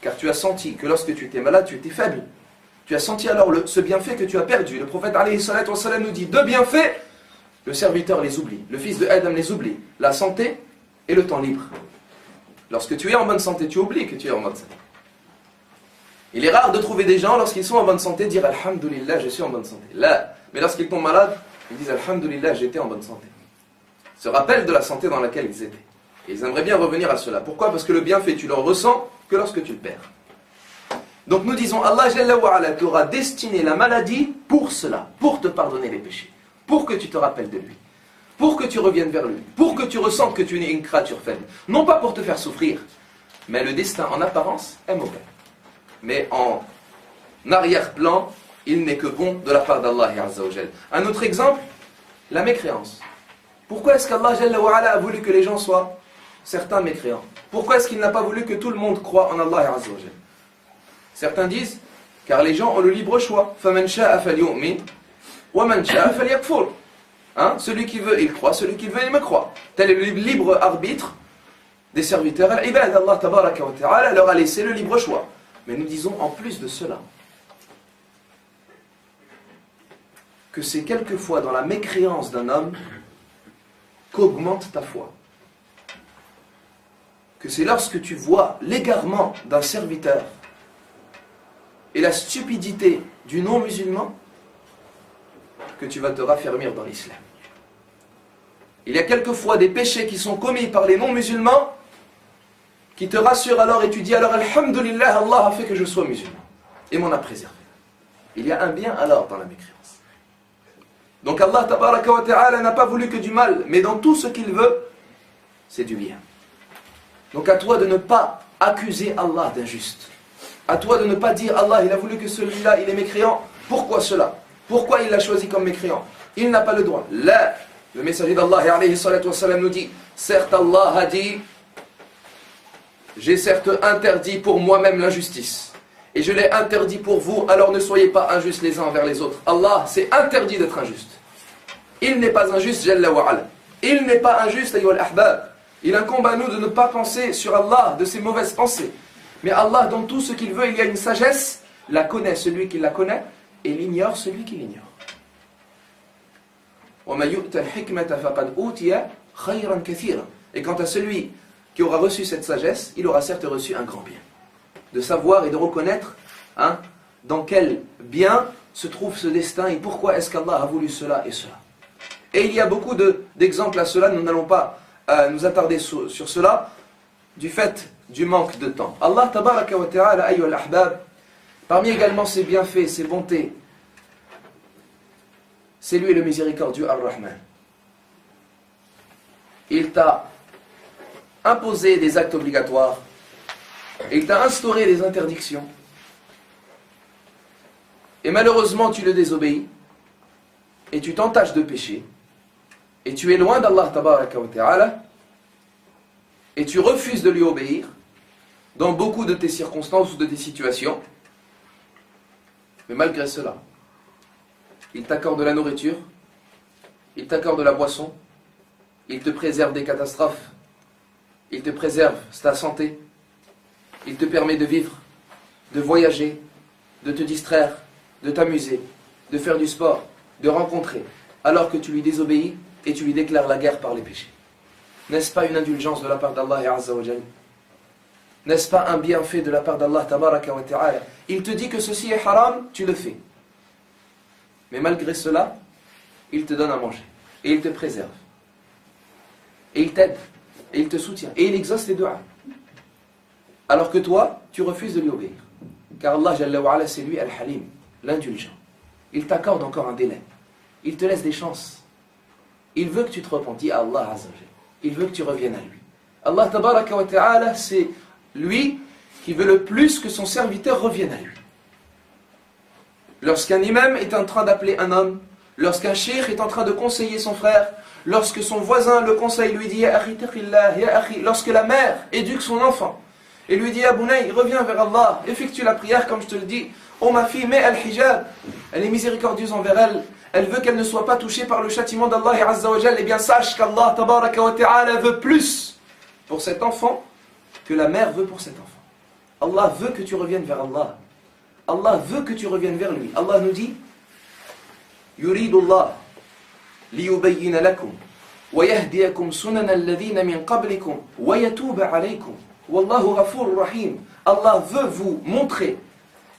Car tu as senti que lorsque tu étais malade, tu étais faible. Tu as senti alors ce bienfait que tu as perdu. Le prophète alayhi salatu wa salam nous dit deux bienfaits, le serviteur les oublie, le fils de Adam les oublie, la santé et le temps libre. Lorsque tu es en bonne santé, tu oublies que tu es en bonne santé. Il est rare de trouver des gens, lorsqu'ils sont en bonne santé, dire Alhamdulillah, je suis en bonne santé. Là, mais lorsqu'ils tombent malades, ils disent Alhamdulillah, j'étais en bonne santé. Ils se rappellent de la santé dans laquelle ils étaient. Et ils aimeraient bien revenir à cela. Pourquoi? Parce que le bienfait, tu le ressens que lorsque tu le perds. Donc nous disons, Allah Jalla wa Ala t'aura destiné la maladie pour cela, pour te pardonner les péchés, pour que tu te rappelles de lui, pour que tu reviennes vers lui, pour que tu ressentes que tu es une créature faible. Non pas pour te faire souffrir, mais le destin en apparence est mauvais. Mais en arrière-plan, il n'est que bon de la part d'Allah Azza wa Jal. Un autre exemple, la mécréance. Pourquoi est-ce qu'Allah Jalla wa Ala a voulu que les gens soient certains mécréants? Pourquoi est-ce qu'il n'a pas voulu que tout le monde croie en Allah Azza wa Jal? Certains disent, car les gens ont le libre choix. فَمَنْ شَاءَ فَلْيُؤْمِنْ وَمَنْ شَاءَ فَلْيَكْفُرْ. Celui qui veut, il croit. Celui qui veut, il me croit. Tel est le libre arbitre des serviteurs. Al-ibad, Allah tabaraka wa ta'ala leur a laissé le libre choix. Mais nous disons en plus de cela, que c'est quelquefois dans la mécréance d'un homme qu'augmente ta foi. Que c'est lorsque tu vois l'égarement d'un serviteur et la stupidité du non-musulman que tu vas te raffermir dans l'islam. Il y a quelquefois des péchés qui sont commis par les non-musulmans qui te rassurent alors et tu dis alors Alhamdulillah, Allah a fait que je sois musulman et m'en a préservé. Il y a un bien alors dans la mécréance. Donc Allah tabaraka wa ta'ala n'a pas voulu que du mal, mais dans tout ce qu'il veut, c'est du bien. Donc à toi de ne pas accuser Allah d'injuste. À toi de ne pas dire Allah il a voulu que celui-là il est mécréant. Pourquoi cela? Pourquoi il l'a choisi comme mécréant? Il n'a pas le droit. Là, le messager d'Allah alayhi salatu wa salam nous dit, certes Allah a dit, j'ai certes interdit pour moi-même l'injustice. Et je l'ai interdit pour vous, alors ne soyez pas injustes les uns envers les autres. Allah s'est interdit d'être injuste. Il n'est pas injuste, Jalla wa Ala. Il n'est pas injuste, ayyuhal ahbab. Il incombe à nous de ne pas penser sur Allah de ses mauvaises pensées. Mais Allah, dans tout ce qu'il veut, il y a une sagesse. La connaît celui qui la connaît et l'ignore celui qui l'ignore. Et quant à celui qui aura reçu cette sagesse, il aura certes reçu un grand bien. De savoir et de reconnaître dans quel bien se trouve ce destin et pourquoi est-ce qu'Allah a voulu cela et cela. Et il y a beaucoup d'exemples à cela, nous n'allons pas nous attarder sur cela, du fait du manque de temps. Allah tabaraka wa ta'ala, ayyuhal ahbab, parmi également ses bienfaits, ses bontés, c'est lui le miséricordieux Ar-Rahman. Il t'a imposé des actes obligatoires, il t'a instauré des interdictions, et malheureusement tu le désobéis, et tu t'entaches de péché, et tu es loin d'Allah tabaraka wa ta'ala, et tu refuses de lui obéir, dans beaucoup de tes circonstances ou de tes situations, mais malgré cela, il t'accorde la nourriture, il t'accorde la boisson, il te préserve des catastrophes, il te préserve ta santé, il te permet de vivre, de voyager, de te distraire, de t'amuser, de faire du sport, de rencontrer, alors que tu lui désobéis et tu lui déclares la guerre par les péchés. N'est-ce pas une indulgence de la part d'Allah Azza wa Jal? N'est-ce pas un bienfait de la part d'Allah tabaraka wa ta'ala? Il te dit que ceci est haram, tu le fais. Mais malgré cela, il te donne à manger. Et il te préserve. Et il t'aide. Et il te soutient. Et il exauce tes du'as. Alors que toi, tu refuses de lui obéir. Car Allah Jalla wa Ala, c'est lui Al-Halim, l'indulgent. Il t'accorde encore un délai. Il te laisse des chances. Il veut que tu te repentis à Allah Azza wa Jalla. Il veut que tu reviennes à lui. Allah tabaraka wa ta'ala, c'est lui qui veut le plus que son serviteur revienne à lui. Lorsqu'un imam est en train d'appeler un homme, lorsqu'un cheikh est en train de conseiller son frère, lorsque son voisin le conseille, lui dit Ya akhi taqillah, ya akhi, lorsque la mère éduque son enfant et lui dit Ya bunay, reviens vers Allah, effectue la prière comme je te le dis. Oh ma fille, mets al-hijab, elle est miséricordieuse envers elle, elle veut qu'elle ne soit pas touchée par le châtiment d'Allah Azza wa Jal. Eh bien sache qu'Allah tabaraka wa ta'ala veut plus pour cet enfant que la mère veut pour cet enfant. Allah veut que tu reviennes vers Allah. Allah veut que tu reviennes vers lui. Allah nous dit Yuridu Allah liyubayyina lakum wa yahdiyakum sunana alladhina min qablikum wa yatuba alaykum wallahu ghafurur rahim. Allah veut vous montrer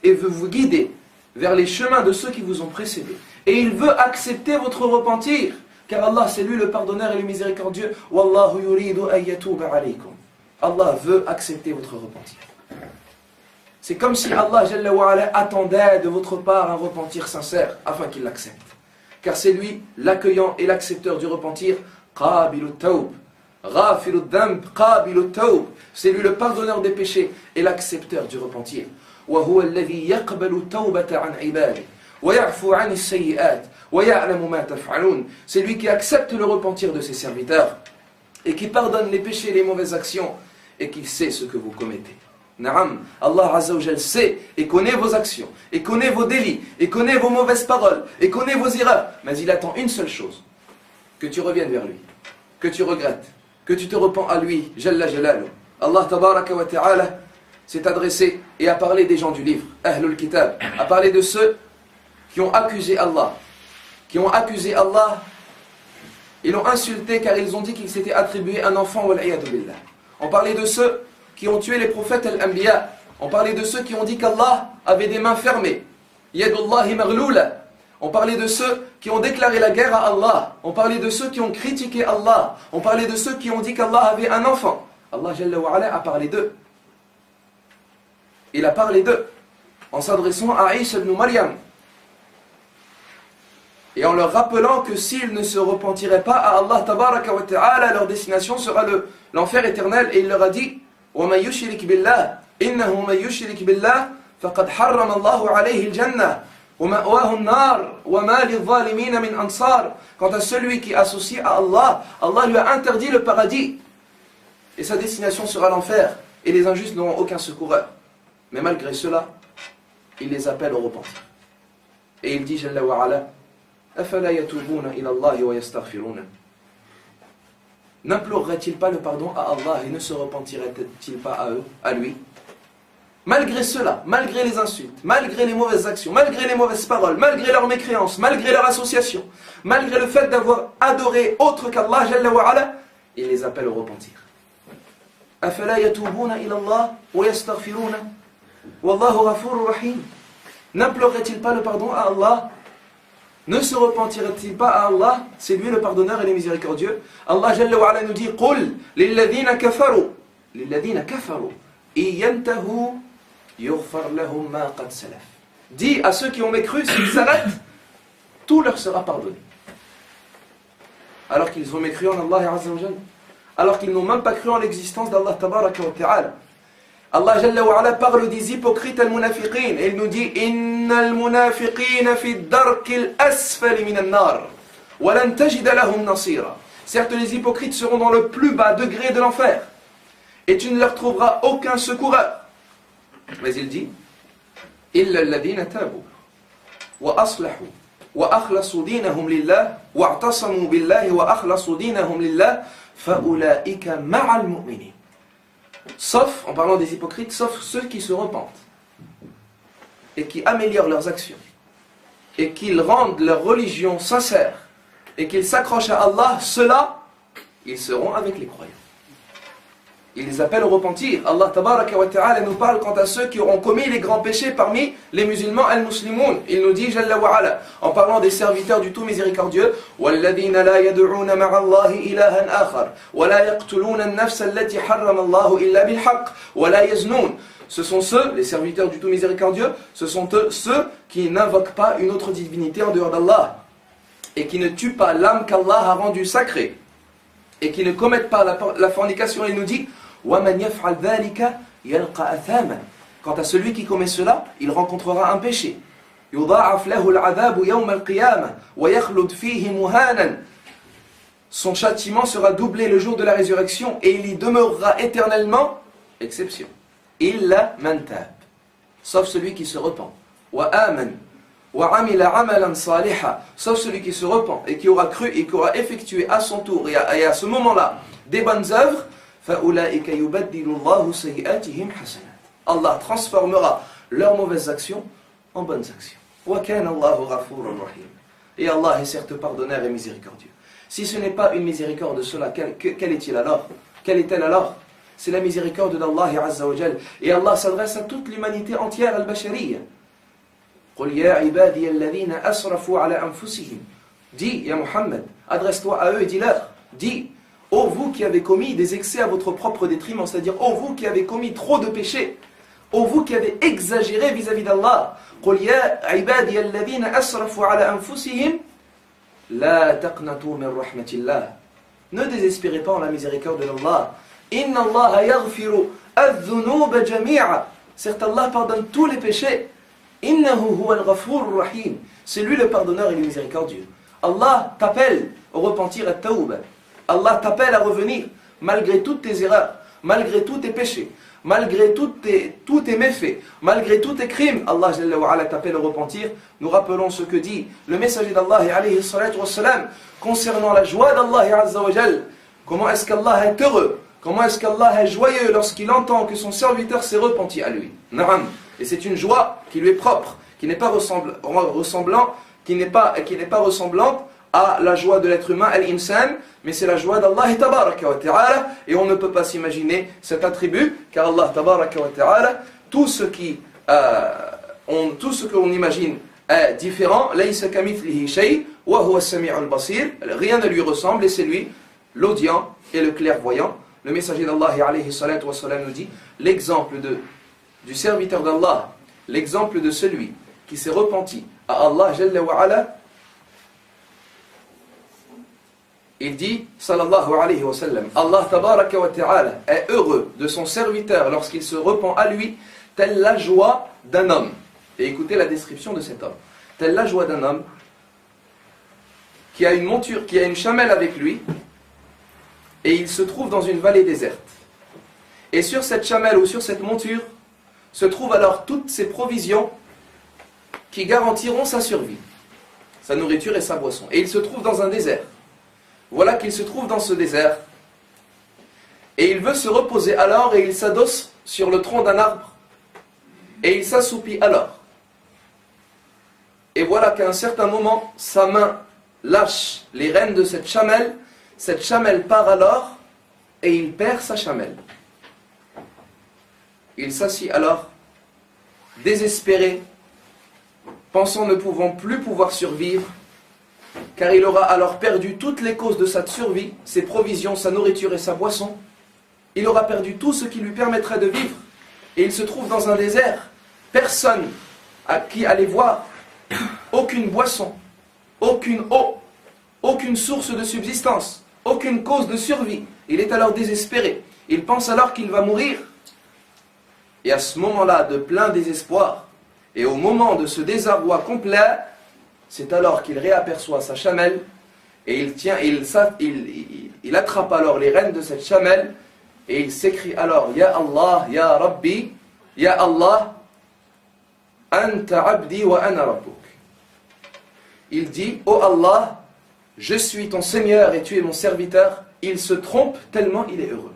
et veut vous guider vers les chemins de ceux qui vous ont précédés. Et il veut accepter votre repentir, car Allah c'est lui le pardonneur et le miséricordieux. Wallahu yuridu an yatuba alaykum. Allah veut accepter votre repentir. C'est comme si Allah Jalla wa Ala attendait de votre part un repentir sincère afin qu'il l'accepte. Car c'est lui l'accueillant et l'accepteur du repentir. Qabilu tawb, ghafilu dhanb, qabilu tawb. C'est lui le pardonneur des péchés et l'accepteur du repentir. Wa huwa alladhi yaqbalu tawbata an ibadihi wa ya'fu 'ani as-sayyi'at wa ya'lamu ma taf'alun. C'est lui qui accepte le repentir de ses serviteurs et qui pardonne les péchés et les mauvaises actions et qui sait ce que vous commettez. Naam, Allah Azza wa Jal sait et connaît vos actions, et connaît vos délits, et connaît vos mauvaises paroles, et connaît vos erreurs. Mais il attend une seule chose, que tu reviennes vers lui, que tu regrettes, que tu te repens à lui, Jalla Jalalu. Allah Tabaraka wa Ta'ala s'est adressé et a parlé des gens du livre, Ahlul Kitab, a parlé de ceux qui ont accusé Allah, ils l'ont insulté car ils ont dit qu'il s'était attribué un enfant, wal-'iyadu billah. On parlait de ceux qui ont tué les prophètes al-anbiya. On parlait de ceux qui ont dit qu'Allah avait des mains fermées. Yadullahi maghlula. On parlait de ceux qui ont déclaré la guerre à Allah. On parlait de ceux qui ont critiqué Allah. On parlait de ceux qui ont dit qu'Allah avait un enfant. Allah Jalla wa Ala a parlé d'eux. Il a parlé d'eux en s'adressant à Isa ibn Maryam et en leur rappelant que s'ils ne se repentiraient pas à Allah Tabaraka wa Ta'ala, leur destination sera l'enfer éternel. Et il leur a dit وَمَنْ يُشْرِكْ بِاللَّهِ إِنَّهُ مَنْ يُشْرِكْ بِاللَّهِ فَقَدْ حَرَّمَ اللَّهُ عَلَيْهِ الْجَنَّةِ وَمَأْوَاهُ النَّارِ وَمَا لِلظَّالِمِينَ مِنْ أَنصَارٍ. Quant à celui qui associe à Allah, Allah lui a interdit le paradis et sa destination sera l'enfer, et les injustes n'auront aucun secoureur. Mais malgré cela, il les appelle au repentir. Et il dit Jalla wa Ala أَفَلَا يَتُوبُونَ إِلَى اللَّهِ وَيَسْتَغْفِرُونَ. N'implorerait-il pas le pardon à Allah et ne se repentirait-il pas à lui? Malgré cela, malgré les insultes, malgré les mauvaises actions, malgré les mauvaises paroles, malgré leur mécréance, malgré leur association, malgré le fait d'avoir adoré autre qu'Allah Jalla wa Ala, il les appelle au repentir. أَفَلَا يَتُوبُونَ إِلَى اللَّهِ وَيَسْتَغْفِرُونَ وَاللَّهُ غَفُورٌ رَحِيمٌ. N'implorerait-il pas le pardon à Allah? Ne se repentirait-il pas à Allah? C'est lui le pardonneur et le miséricordieux. Allah Jalla wa Ala nous dit قُلْ لِلَّذِينَ كَفَرُوا إِن يَنْتَهُوا يُغْفَرْ لَهُمْ مَا قَدْ سَلَفَ. Dis à ceux qui ont mécru, s'ils s'arrêtent, tout leur sera pardonné. Alors qu'ils ont mécru en Allah Azza wa Jalla, alors qu'ils n'ont même pas cru en l'existence d'Allah Tabaraka wa Ta'ala. Allah Jalla wa Ala parle des hypocrites al-munafiqin et il nous dit innal munafiqina fi ad-darkil asfali min an-nar wa lan tajid lahum nasira. Certes, les hypocrites seront dans le plus bas degré de l'enfer et tu ne leur trouveras aucun secoureur. Mais il dit illa alladhina tabu wa aslahu wa akhlasu dinahum lillah wa i'tasamu billahi wa akhlasu dinahum lillah fa ulaika ma'al mu'minin. Sauf, en parlant des hypocrites, sauf ceux qui se repentent et qui améliorent leurs actions et qu'ils rendent leur religion sincère et qu'ils s'accrochent à Allah, ceux-là, ils seront avec les croyants. Il les appelle au repentir. Allah Tabaraka wa Ta'ala nous parle quant à ceux qui auront commis les grands péchés parmi les musulmans al-muslimoun. Il nous dit Jalla wa Ala, en parlant des serviteurs du tout miséricordieux, وَالَّذِينَ لَا يَدْعُونَ مَعَ اللَّهِ إِلَهًا آخَرَ وَلَا يَقْتُلُونَ النَّفْسَ الَّتِي حَرَّمَ اللَّهُ إِلَّا بِالْحَقِّ وَلَا يَزْنُونَ. Ce sont ceux, les serviteurs du tout miséricordieux, ce sont eux, ceux qui n'invoquent pas une autre divinité en dehors d'Allah et qui ne tuent pas l'âme qu'Allah a rendue sacrée et qui ne commettent pas la fornication. Il nous dit وَمَنْ يَفْعَلْ ذَلِكَ يَلْقَى أَثَامًا. Quant à celui qui commet cela, il rencontrera un péché. يضاعف له العذاب يوم القيامة ويخلد فيه مهانا. Son châtiment sera doublé le jour de la résurrection et il y demeurera éternellement, exception, illa man tab, sauf celui qui se repent, wa aman wa amila amalan saliha, sauf celui qui se repent et qui aura cru et qui aura effectué à son tour et à ce moment-là des bonnes œuvres, fa ulaika yubaddilu Allahu sayyi'atihim hasanat. Allah transformera leurs mauvaises actions en bonnes actions. Wa kana Allahu ghafurur rahim. Et Allah est certes pardonneur et miséricordieux. Si ce n'est pas une miséricorde de cela, quelle est-il alors? Quelle est-elle alors? C'est la miséricorde d'Allah Azza wa Jal. Et Allah s'adresse à toute l'humanité entière, al-Bashariya. Qul ya ibadiya alladhina asrafu ala anfusihim. Dis, ya Muhammad, adresse-toi à eux et dis-leur. Dis, ô vous qui avez commis des excès à votre propre détriment, c'est-à-dire ô vous qui avez commis trop de péchés, ô vous qui avez exagéré vis-à-vis d'Allah. Qul ya ibadiya alladhina asrafu ala anfusihim. La taqnatu min rahmatillah. Ne désespérez pas en la miséricorde d'Allah. Inna Allah yaghfiru adh-dhunuba jami'a. Certes, Allah pardonne tous les péchés. Innahu huwa al-ghafur rahim. C'est lui le pardonneur et le miséricordieux. Allah t'appelle au repentir et tawba. Allah t'appelle à revenir malgré toutes tes erreurs, malgré tous tes péchés, malgré tous tes méfaits, malgré tous tes crimes. Allah Jalla wa Ala t'appelle au repentir. Nous rappelons ce que dit le messager d'Allah alayhi salatu wassalam concernant la joie d'Allah Azza wa Jal. Comment est-ce qu'Allah est heureux, comment est-ce qu'Allah est joyeux lorsqu'il entend que son serviteur s'est repenti à lui. Naam. Et c'est une joie qui lui est propre, qui n'est pas ressemblante à la joie de l'être humain, al-insan, mais c'est la joie d'Allah tabaraka wa ta'ala, et on ne peut pas s'imaginer cet attribut, car Allah tabaraka wa ta'ala, tout ce que l'on imagine est différent, laysa kamithlihi shay, wa huwa as-sami'ul basir, rien ne lui ressemble, et c'est lui, l'audient et le clairvoyant. Le messager d'Allah alayhi salatu wa salam nous dit, l'exemple du serviteur d'Allah, l'exemple de celui qui s'est repenti à Allah Jalla wa Ala, il dit, sallallahu alayhi wa sallam, Allah tabaraka wa ta'ala est heureux de son serviteur lorsqu'il se repent à lui, telle la joie d'un homme. Et écoutez la description de cet homme. Telle la joie d'un homme qui a une monture, qui a une chamelle avec lui, et il se trouve dans une vallée déserte. Et sur cette chamelle ou sur cette monture se trouvent alors toutes ces provisions qui garantiront sa survie, sa nourriture et sa boisson. Et il se trouve dans un désert. Voilà qu'il se trouve dans ce désert. Et il veut se reposer alors et il s'adosse sur le tronc d'un arbre. Et il s'assoupit alors. Et voilà qu'à un certain moment, sa main lâche les rênes de cette chamelle part alors et il perd sa chamelle. Il s'assit alors, désespéré, pensant ne pouvant plus pouvoir survivre, car il aura alors perdu toutes les causes de sa survie, ses provisions, sa nourriture et sa boisson. Il aura perdu tout ce qui lui permettrait de vivre. Et il se trouve dans un désert, personne à qui aller voir, aucune boisson, aucune eau, aucune source de subsistance, aucune cause de survie. Il est alors désespéré. Il pense alors qu'il va mourir. Et à ce moment-là de plein désespoir, et au moment de ce désarroi complet, c'est alors qu'il réaperçoit sa chamelle, et il attrape alors les rênes de cette chamelle, et il s'écrie alors, Ya Allah, Ya Rabbi, Ya Allah, Anta Abdi wa Ana Rabbuk. Il dit, Oh Allah, je suis ton Seigneur et tu es mon serviteur. Il se trompe tellement il est heureux.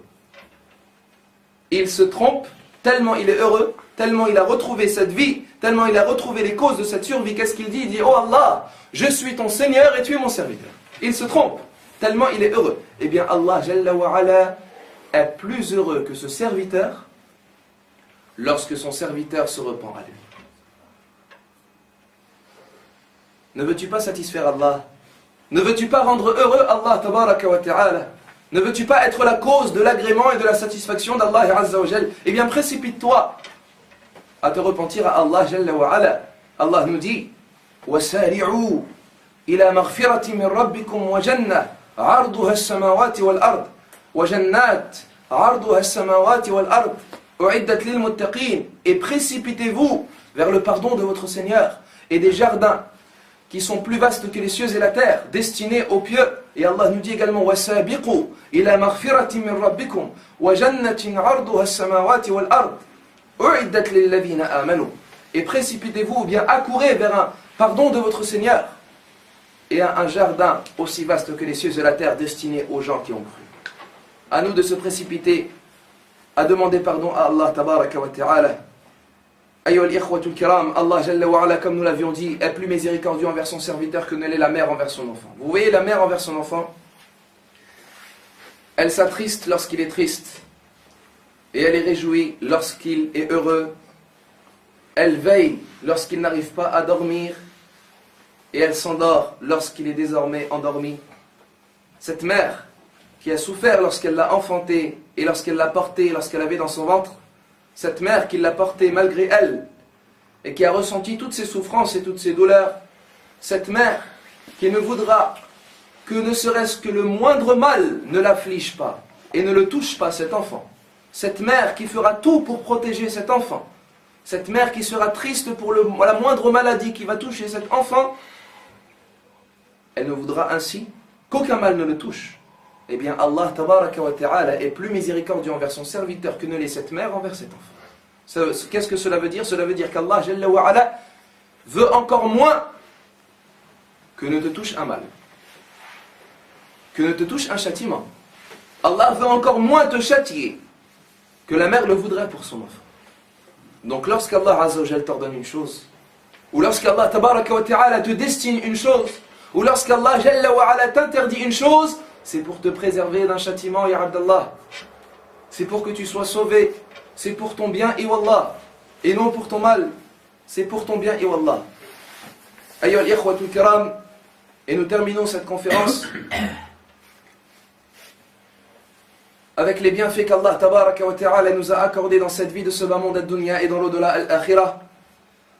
Il se trompe tellement il est heureux, tellement il a retrouvé cette vie, tellement il a retrouvé les causes de cette survie. Qu'est-ce qu'il dit? Il dit, Oh Allah, je suis ton Seigneur et tu es mon serviteur. Il se trompe, tellement il est heureux. Eh bien Allah Jalla wa Ala est plus heureux que ce serviteur lorsque son serviteur se repent à lui. Ne veux-tu pas satisfaire Allah? Ne veux-tu pas rendre heureux Allah tabaraka wa ta'ala? Ne veux-tu pas être la cause de l'agrément et de la satisfaction d'Allah Azza wa Jal? Eh bien précipite-toi à te repentir à Allah Jalla wa Ala. Allah nous dit وَسَارِعُوا إِلَى مَغْفِرَةٍ مِّن رَبِّكُمْ وَجَنَّةٍ عَرْضُهَا السَّمَاوَاتِ وَالْأَرْضِ وَجَنَّاتٍ عَرْضُهَا السَّمَاوَاتِ وَالْأَرْضِ أُعِدَّتْ لِلْمُتَّقِينَ. Et précipitez-vous vers le pardon de votre Seigneur et des jardins qui sont plus vastes que les cieux et la terre, destinés aux pieux. Et Allah nous dit également وَسَابِقُوا إِلَى مَغْفِرَةٍ مِّن رَبِّكُمْ وَجَنَّةٍ عَرْضُهَا السَّمَاوَاتِ وَالْأَرْضِ أُعِدَّتْ لِلَّذِينَ آمَنُوا. Et précipitez-vous ou bien accourez vers un pardon de votre Seigneur et à un jardin aussi vaste que les cieux et la terre destiné aux gens qui ont cru. À nous de se précipiter à demander pardon à Allah tabaraka wa ta'ala. Ayyuhal ikhwatul kiram, Allah jalla wa ala, comme nous l'avions dit, est plus miséricordieux envers son serviteur que ne l'est la mère envers son enfant. Vous voyez, la mère envers son enfant, elle s'attriste lorsqu'il est triste et elle est réjouie lorsqu'il est heureux. Elle veille lorsqu'il n'arrive pas à dormir et elle s'endort lorsqu'il est désormais endormi. Cette mère qui a souffert lorsqu'elle l'a enfanté et lorsqu'elle l'a porté, lorsqu'elle avait dans son ventre, cette mère qui l'a porté malgré elle et qui a ressenti toutes ses souffrances et toutes ses douleurs, cette mère qui ne voudra que ne serait-ce que le moindre mal ne l'afflige pas et ne le touche pas, cet enfant. Cette mère qui fera tout pour protéger cet enfant. Cette mère qui sera triste pour la moindre maladie qui va toucher cet enfant, elle ne voudra ainsi qu'aucun mal ne le touche. Eh bien, Allah tabaraka wa ta'ala est plus miséricordieux envers son serviteur que ne l'est cette mère envers cet enfant. Qu'est-ce que cela veut dire? Cela veut dire qu'Allah jalla wa ala veut encore moins que ne te touche un mal, que ne te touche un châtiment. Allah veut encore moins te châtier que la mère le voudrait pour son enfant. Donc lorsqu'Allah azza wa jalla t'ordonne une chose, ou lorsqu'Allah tabaraka wa ta'ala te destine une chose, ou lorsqu'Allah jalla wa ala t'interdit une chose, c'est pour te préserver d'un châtiment, ya Abdallah. C'est pour que tu sois sauvé. C'est pour ton bien, et wallah. Et non pour ton mal. C'est pour ton bien, et wallah. Ayyuha al-ikhwatul kiram. Et nous terminons cette conférence avec les bienfaits qu'Allah tabaraka wa ta'ala nous a accordés dans cette vie de ce bas monde ad-dunya et dans l'au-delà al-akhirah.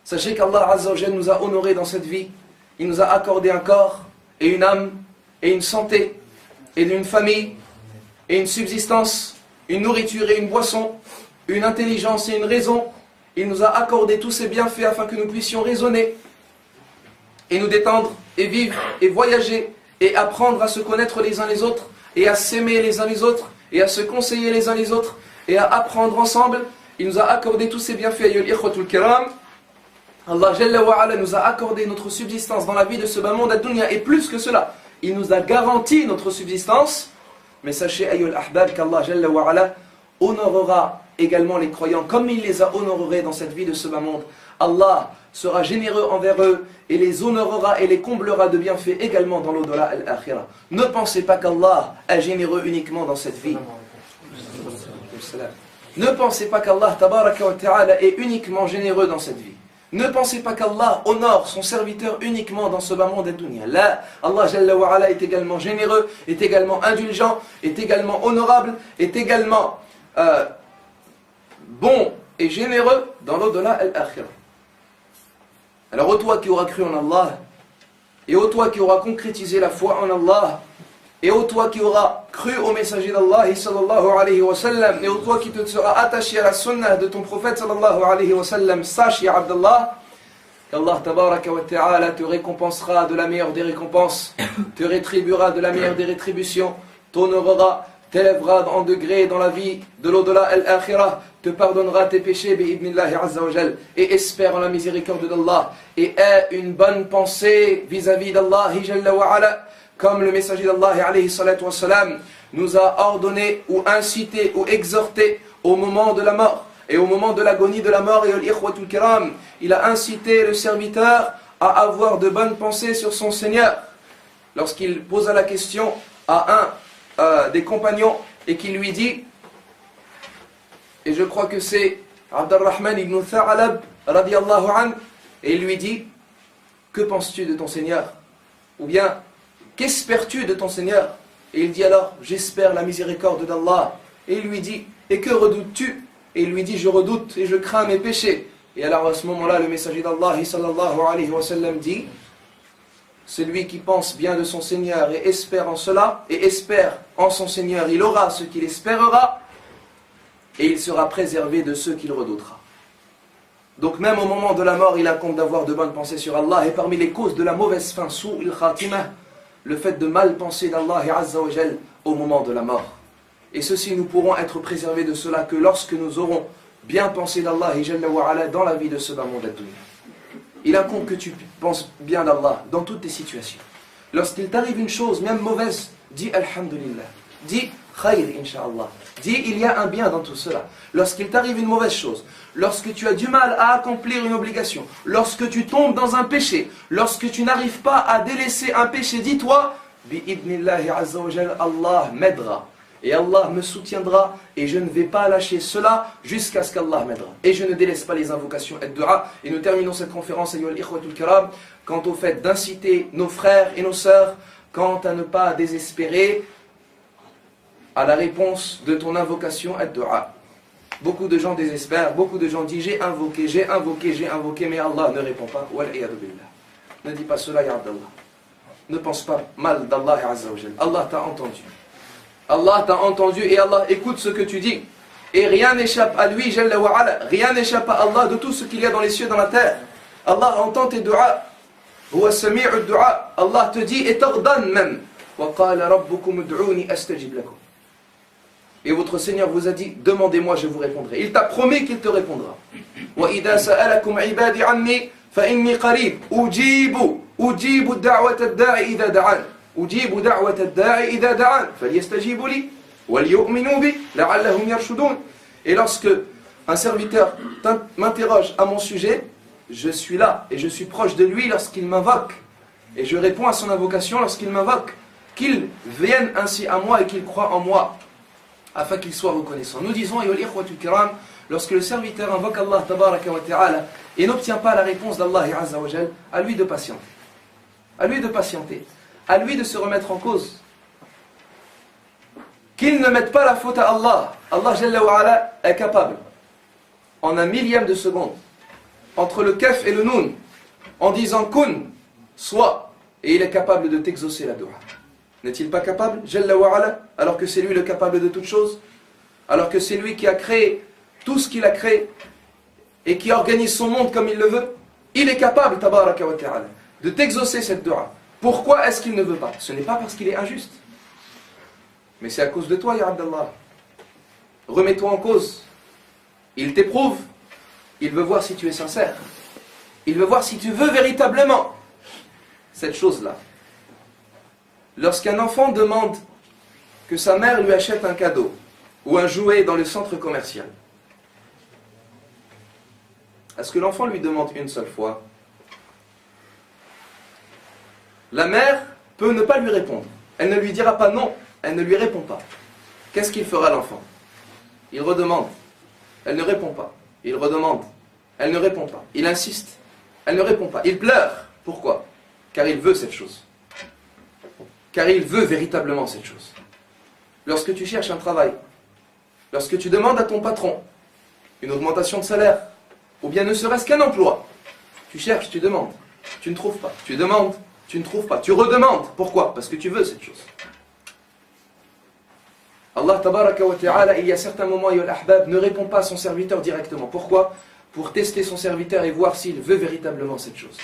Sachez qu'Allah azza wa jalla nous a honorés dans cette vie. Il nous a accordé un corps et une âme et une santé et une famille, et une subsistance, une nourriture et une boisson, une intelligence et une raison. Il nous a accordé tous ces bienfaits afin que nous puissions raisonner, et nous détendre, et vivre, et voyager, et apprendre à se connaître les uns les autres, et à s'aimer les uns les autres, et à se conseiller les uns les autres, et à apprendre ensemble. Il nous a accordé tous ces bienfaits, ayyuhal ikhwatul kiram. Allah jalla wa ala nous a accordé notre subsistance dans la vie de ce bas monde ad-dunya, et plus que cela, il nous a garanti notre subsistance. Mais sachez, ayyul ahbab, qu'Allah jalla wa ala honorera également les croyants comme il les a honorés dans cette vie de ce bas monde. Allah sera généreux envers eux et les honorera et les comblera de bienfaits également dans l'au-delà al-akhirah. Ne pensez pas qu'Allah est généreux uniquement dans cette vie. Ne pensez pas qu'Allah tabaraka wa ta'ala est uniquement généreux dans cette vie. Ne pensez pas qu'Allah honore son serviteur uniquement dans ce bas monde ad-dunya. Là, Allah jalla wa ala est également généreux, est également indulgent, est également honorable, est également bon et généreux dans l'au-delà al-akhirah. Alors ô toi qui auras cru en Allah, et ô toi qui auras concrétisé la foi en Allah, et ô toi qui auras cru au messager d'Allah sallallahu alayhi wa sallam, et ô toi qui te seras attaché à la sunnah de ton prophète sallallahu alayhi wa sallam, sache ya Abdallah qu'Allah tabaraka wa ta'ala te récompensera de la meilleure des récompenses, te rétribuera de la meilleure des rétributions, t'honorera, t'élèvera en degré dans la vie de l'au-delà al-akhirah, te pardonnera tes péchés bi'idnillahi azza wa jal, et espère en la miséricorde d'Allah, et aie une bonne pensée vis-à-vis d'Allah jalla wa ala, comme le messager d'Allah alayhi salatu wa salam nous a ordonné ou incité ou exhorté au moment de la mort et au moment de l'agonie de la mort. Et al-ikhwatul kiram, il a incité le serviteur à avoir de bonnes pensées sur son Seigneur lorsqu'il posa la question à un des compagnons et qui lui dit, et je crois que c'est Abdurrahman ibn Tha'alab radiyallahu anhu, et il lui dit, que penses-tu de ton Seigneur? Ou bien, qu'espères-tu de ton Seigneur? Et il dit alors, j'espère la miséricorde d'Allah. Et il lui dit, et que redoutes-tu? Et il lui dit, je redoute et je crains mes péchés. Et alors à ce moment-là, le messager d'Allah sallallahu alayhi wa sallam dit, celui qui pense bien de son Seigneur et espère en cela, et espère en son Seigneur, il aura ce qu'il espérera, et il sera préservé de ceux qu'il redoutera. Donc même au moment de la mort, il incombe d'avoir de bonnes pensées sur Allah. Et parmi les causes de la mauvaise fin, su'il khatimah, le fait de mal penser d'Allah Azza wa Jal au moment de la mort. Et ceci, nous pourrons être préservés de cela que lorsque nous aurons bien pensé d'Allah Jalla wa Ala dans la vie de ce bas monde ad-dunya. Il incombe que tu penses bien d'Allah dans toutes tes situations. Lorsqu'il t'arrive une chose, même mauvaise, dis Alhamdulillah. Dis Khayr, Inch'Allah. Dis il y a un bien dans tout cela. Lorsqu'il t'arrive une mauvaise chose, lorsque tu as du mal à accomplir une obligation, lorsque tu tombes dans un péché, lorsque tu n'arrives pas à délaisser un péché, dis-toi Bi'idnillahi Azza wa Jal, Allah m'aidera. Et Allah me soutiendra et je ne vais pas lâcher cela jusqu'à ce qu'Allah m'aidera. Et je ne délaisse pas les invocations et dua. Et nous terminons cette conférence, ayyuhal ikhwatul kiram, quant au fait d'inciter nos frères et nos sœurs, quant à ne pas désespérer à la réponse de ton invocation et dua. Beaucoup de gens désespèrent, beaucoup de gens disent j'ai invoqué, mais Allah ne répond pas. Wal-iyadu billah. Ne dis pas cela, ya Abdallah. Ne pense pas mal d'Allah Azza wa Jal. Allah t'a entendu. Allah t'a entendu et Allah écoute ce que tu dis. Et rien n'échappe à lui, Jalla wa Ala. Rien n'échappe à Allah de tout ce qu'il y a dans les cieux et dans la terre. Allah entend tes du'a. Huwa sami'u du'a. Allah te dit et t'ordonne même. Wa qala rabbukum ud'uni astajib lakum. Et votre Seigneur vous a dit, demandez-moi, je vous répondrai. Il t'a promis qu'il te répondra. Wa idha sa'alakum ibadi anni fa inni qarib ujibu da'wata ad-da'i idha da'an. أجيب دعوة الداعي إذا دعان فليستجيبوا لي وليؤمنوا بي لعلهم يرشدون. Et lorsque un serviteur m'interroge à mon sujet, je suis là et je suis proche de lui lorsqu'il m'invoque. Et je réponds à son invocation lorsqu'il m'invoque. Qu'il vienne ainsi à moi et qu'il croit en moi, afin qu'il soit reconnaissant. Nous disons, ayyuhal ikhwatul kiram, lorsque le serviteur invoque Allah tabaraka wa ta'ala et n'obtient pas la réponse d'Allah Azza wa Jal, à lui de patienter. À lui de patienter. À lui de se remettre en cause. Qu'il ne mette pas la faute à Allah. Allah Jalla wa Ala est capable, en un millième de seconde, entre le kaf et le nun, en disant kun, soit, et il est capable de t'exaucer la dua. N'est-il pas capable, Jalla wa Ala, alors que c'est lui le capable de toutes choses, alors que c'est lui qui a créé tout ce qu'il a créé, et qui organise son monde comme il le veut? Il est capable, tabaraka wa ta'ala, de t'exaucer cette dua. Pourquoi est-ce qu'il ne veut pas? Ce n'est pas parce qu'il est injuste. Mais c'est à cause de toi, ya Abdallah. Remets-toi en cause. Il t'éprouve. Il veut voir si tu es sincère. Il veut voir si tu veux véritablement cette chose-là. Lorsqu'un enfant demande que sa mère lui achète un cadeau ou un jouet dans le centre commercial, est-ce que l'enfant lui demande une seule fois? La mère peut ne pas lui répondre. Elle ne lui dira pas non. Elle ne lui répond pas. Qu'est-ce qu'il fera l'enfant? Il redemande. Elle ne répond pas. Il redemande. Elle ne répond pas. Il insiste. Elle ne répond pas. Il pleure. Pourquoi? Car il veut cette chose. Car il veut véritablement cette chose. Lorsque tu cherches un travail, lorsque tu demandes à ton patron une augmentation de salaire, ou bien ne serait-ce qu'un emploi, tu cherches, tu demandes, tu ne trouves pas. Tu demandes, tu ne trouves pas. Tu redemandes. Pourquoi? Parce que tu veux cette chose. Allah tabaraka wa ta'ala, il y a certains moments, al-ahbab, ne répond pas à son serviteur directement. Pourquoi? Pour tester son serviteur et voir s'il veut véritablement cette chose.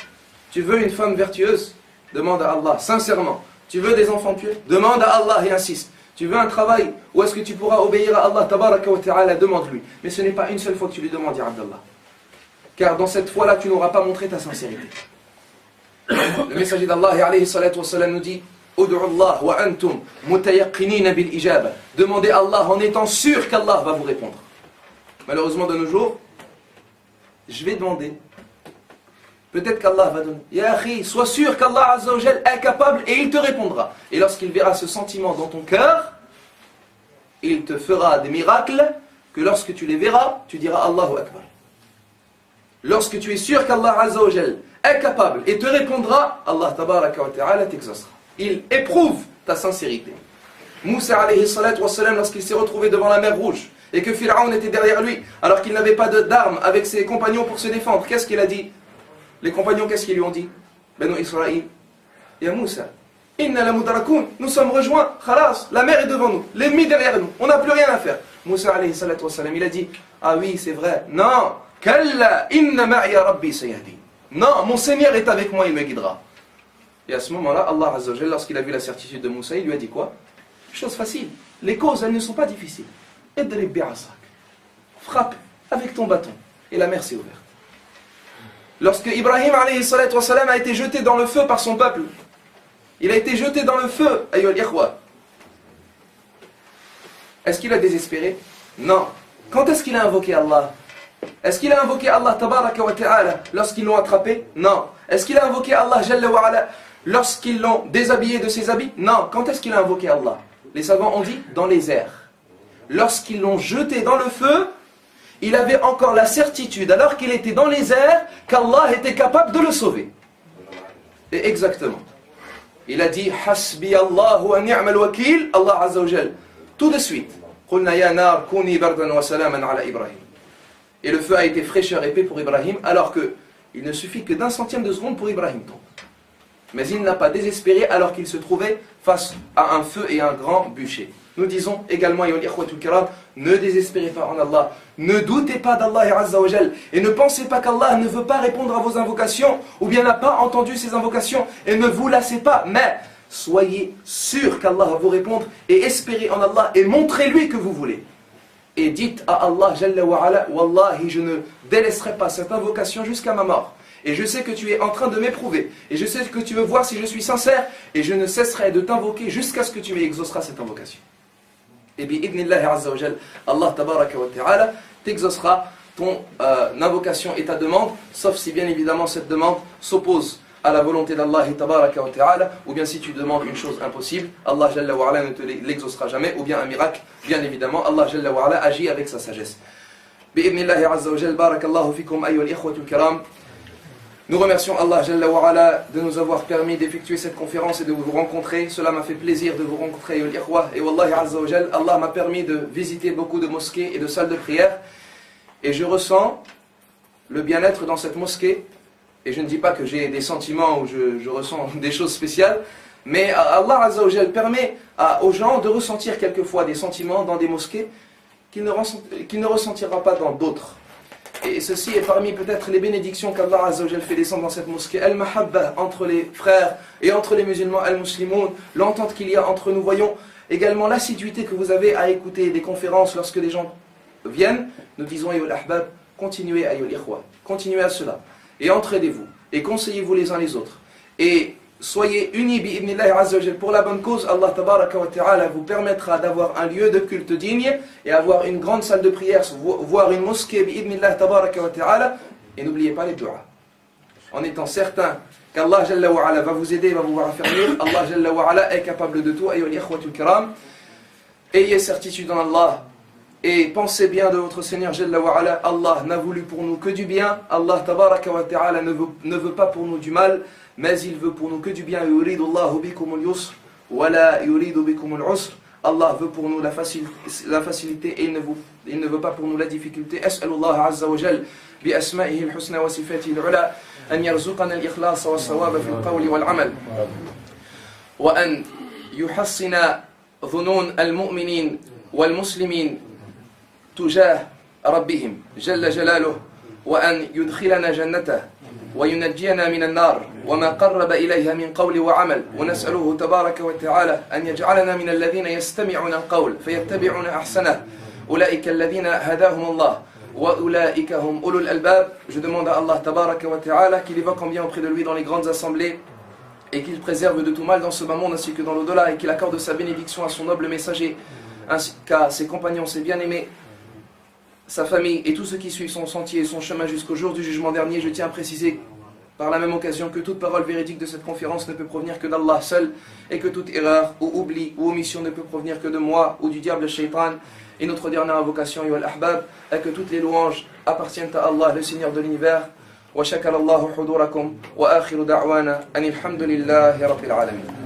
Tu veux une femme vertueuse? Demande à Allah, sincèrement. Tu veux des enfants pieux? Demande à Allah et insiste. Tu veux un travail où est-ce que tu pourras obéir à Allah tabaraka wa ta'ala? Demande-lui. Mais ce n'est pas une seule fois que tu lui demandes, ya Abdallah. Car dans cette fois-là, tu n'auras pas montré ta sincérité. Le messager d'Allah alayhi salatu wa salam nous dit: Ud'u Allah wa antum mutayaqqinina bil ijaba. Demandez à Allah en étant sûr qu'Allah va vous répondre. Malheureusement de nos jours, je vais demander. Peut-être qu'Allah va donner. Ya akhi, sois sûr qu'Allah Azza wa Jal est capable et il te répondra. Et lorsqu'il verra ce sentiment dans ton cœur, il te fera des miracles que lorsque tu les verras, tu diras Allahu Akbar. Lorsque tu es sûr qu'Allah Azza wa Jal est capable et te répondra, Allah tabaraka wa ta'ala t'exaucera. Il éprouve ta sincérité. Moussa alayhi salatu wa salam, lorsqu'il s'est retrouvé devant la mer Rouge et que Pharaon était derrière lui, alors qu'il n'avait pas d'armes avec ses compagnons pour se défendre, qu'est-ce qu'il a dit? Les compagnons, qu'est-ce qu'ils lui ont dit? Banu Israël, Ya Moussa, inna la mudrakoun, nous sommes rejoints, khalas, la mer est devant nous, l'ennemi derrière nous, on n'a plus rien à faire. Moussa alayhi salatu wa salam, il a dit: ah oui, c'est vrai, non, Kalla inna ma'iya rabbi sayahdi. Non, mon Seigneur est avec moi, il me guidera. Et à ce moment-là, Allah Azza wa Jalla, lorsqu'il a vu la certitude de Moussa, il lui a dit quoi? Chose facile. Les causes, elles ne sont pas difficiles. Idrib bi'asak. Frappe avec ton bâton. Et la mer s'est ouverte. Lorsque Ibrahim alayhi salatu wa salam a été jeté dans le feu par son peuple, il a été jeté dans le feu, ayyuhal ikhwa. Est-ce qu'il a désespéré? Non. Quand est-ce qu'il a invoqué Allah? Est-ce qu'il a invoqué Allah tabaraka wa ta'ala lorsqu'ils l'ont attrapé? Non. Est-ce qu'il a invoqué Allah jalla wa ala lorsqu'ils l'ont déshabillé de ses habits? Non. Quand est-ce qu'il a invoqué Allah? Les savants ont dit dans les airs. Lorsqu'ils l'ont jeté dans le feu, il avait encore la certitude, alors qu'il était dans les airs, qu'Allah était capable de le sauver. Et exactement. Il a dit Hasbi Allahu wa ni'mal wakil, Allah Azza wa Jal. Tout de suite. Qulna ya nar kuni bardan wa salaman ala Ibrahim. Et le feu a été fraîcheur et paix pour Ibrahim, alors que il ne suffit que d'un centième de seconde pour Ibrahim tombe. Mais il n'a pas désespéré alors qu'il se trouvait face à un feu et un grand bûcher. Nous disons également, ne désespérez pas en Allah, ne doutez pas d'Allah Azza wa Jal, et ne pensez pas qu'Allah ne veut pas répondre à vos invocations, ou bien n'a pas entendu ces invocations, et ne vous lassez pas, mais soyez sûr qu'Allah va vous répondre, et espérez en Allah, et montrez-lui que vous voulez. Et dites à Allah Jalla wa Ala, Wallahi, je ne délaisserai pas cette invocation jusqu'à ma mort. Et je sais que tu es en train de m'éprouver. Et je sais que tu veux voir si je suis sincère. Et je ne cesserai de t'invoquer jusqu'à ce que tu exauceras cette invocation. Et bi'idnillahi azza wa jal, Allah tabaraka wa ta'ala t'exaucera ton invocation et ta demande, sauf si bien évidemment cette demande s'oppose à la volonté d'Allah tabaraka wa ta'ala, ou bien si tu demandes une chose impossible, Allah jalla wa ala ne te l'exaucera jamais, ou bien un miracle, bien évidemment, Allah jalla wa ala agit avec sa sagesse. Bi'idnillahi azza wa jal, barakallahu fikum ayyuhal ikhwatul kiram. Nous remercions Allah Jalla wa Ala de nous avoir permis d'effectuer cette conférence et de vous rencontrer. Cela m'a fait plaisir de vous rencontrer, et Wallahi Azza wa Jal, Allah m'a permis de visiter beaucoup de mosquées et de salles de prière. Et je ressens le bien-être dans cette mosquée. Et je ne dis pas que j'ai des sentiments ou je ressens des choses spéciales. Mais Allah Azza wa Jal permet aux gens de ressentir quelquefois des sentiments dans des mosquées qu'il ne ressentira pas dans d'autres. Et ceci est parmi peut-être les bénédictions qu'Allah Azza wa Jal fait descendre dans cette mosquée. Al-Mahabba entre les frères et entre les musulmans, Al-Muslimoun, l'entente qu'il y a entre nous. Voyons également l'assiduité que vous avez à écouter des conférences lorsque les gens viennent. Nous disons, Ayyul Ahbab, continuez Ayyul Ikhwa, continuez à cela. Et entraidez-vous, et conseillez-vous les uns les autres. Et soyez unis bi'idnillahi azza wa jal pour la bonne cause. Allah tabaraka wa ta'ala vous permettra d'avoir un lieu de culte digne et avoir une grande salle de prière, voire une mosquée bi'idnillahi tabaraka wa ta'ala. Et n'oubliez pas les du'as. En étant certain qu'Allah jalla wa ala va vous aider, va vous raffermir. Allah jalla wa ala est capable de tout. Ayyuhal ikhwatul kiram, ayez certitude en Allah. Et pensez bien de votre Seigneur Jalla wa Ala. Allah n'a voulu pour nous que du bien. Allah tabaraka wa ta'ala ne veut pas pour nous du mal, mais il veut pour nous que du bien. Yuridu Allahu bikumul yusr wa la yuridu bikumul usr. Allah veut pour nous la facilité et il ne veut pas pour nous la difficulté. As'alullah azza wa jal bi asma'ihi al-husna wa sifatihi al-ula an yarzuqana al-ikhlas wa as-sawaba fi al-qawli wal-amal wa an yuhassina dhunun al-mu'minin wal-muslimin تجاه ربهم جل جلاله وأن يدخلنا جنته وينجينا من النار وما قرب إليها من قول وعمل ونسأله تبارك وتعالى أن يجعلنا من الذين يستمعون القول فيتبعون أحسنه أولئك الذين هداهم الله وأولئك هم أولو الألباب. Je demande à Allah تبارك وتعالى qu'il évoque en bien auprès de lui dans les grandes assemblées et qu'il préserve de tout mal dans ce bas monde ainsi que dans l'au-delà et qu'il accorde sa bénédiction à son noble messager ainsi qu'à ses compagnons, ses bien-aimés, sa famille et tous ceux qui suivent son sentier et son chemin jusqu'au jour du jugement dernier. Je tiens à préciser par la même occasion que toute parole véridique de cette conférence ne peut provenir que d'Allah seul et que toute erreur ou oubli ou omission ne peut provenir que de moi ou du diable shaitan. Et notre dernière invocation, Ayyuhal Ahbab, est que toutes les louanges appartiennent à Allah, le Seigneur de l'univers. Wa shakara Allahu hudurakum wa akhiru da'wana anil hamdulillahi rabbil alamin.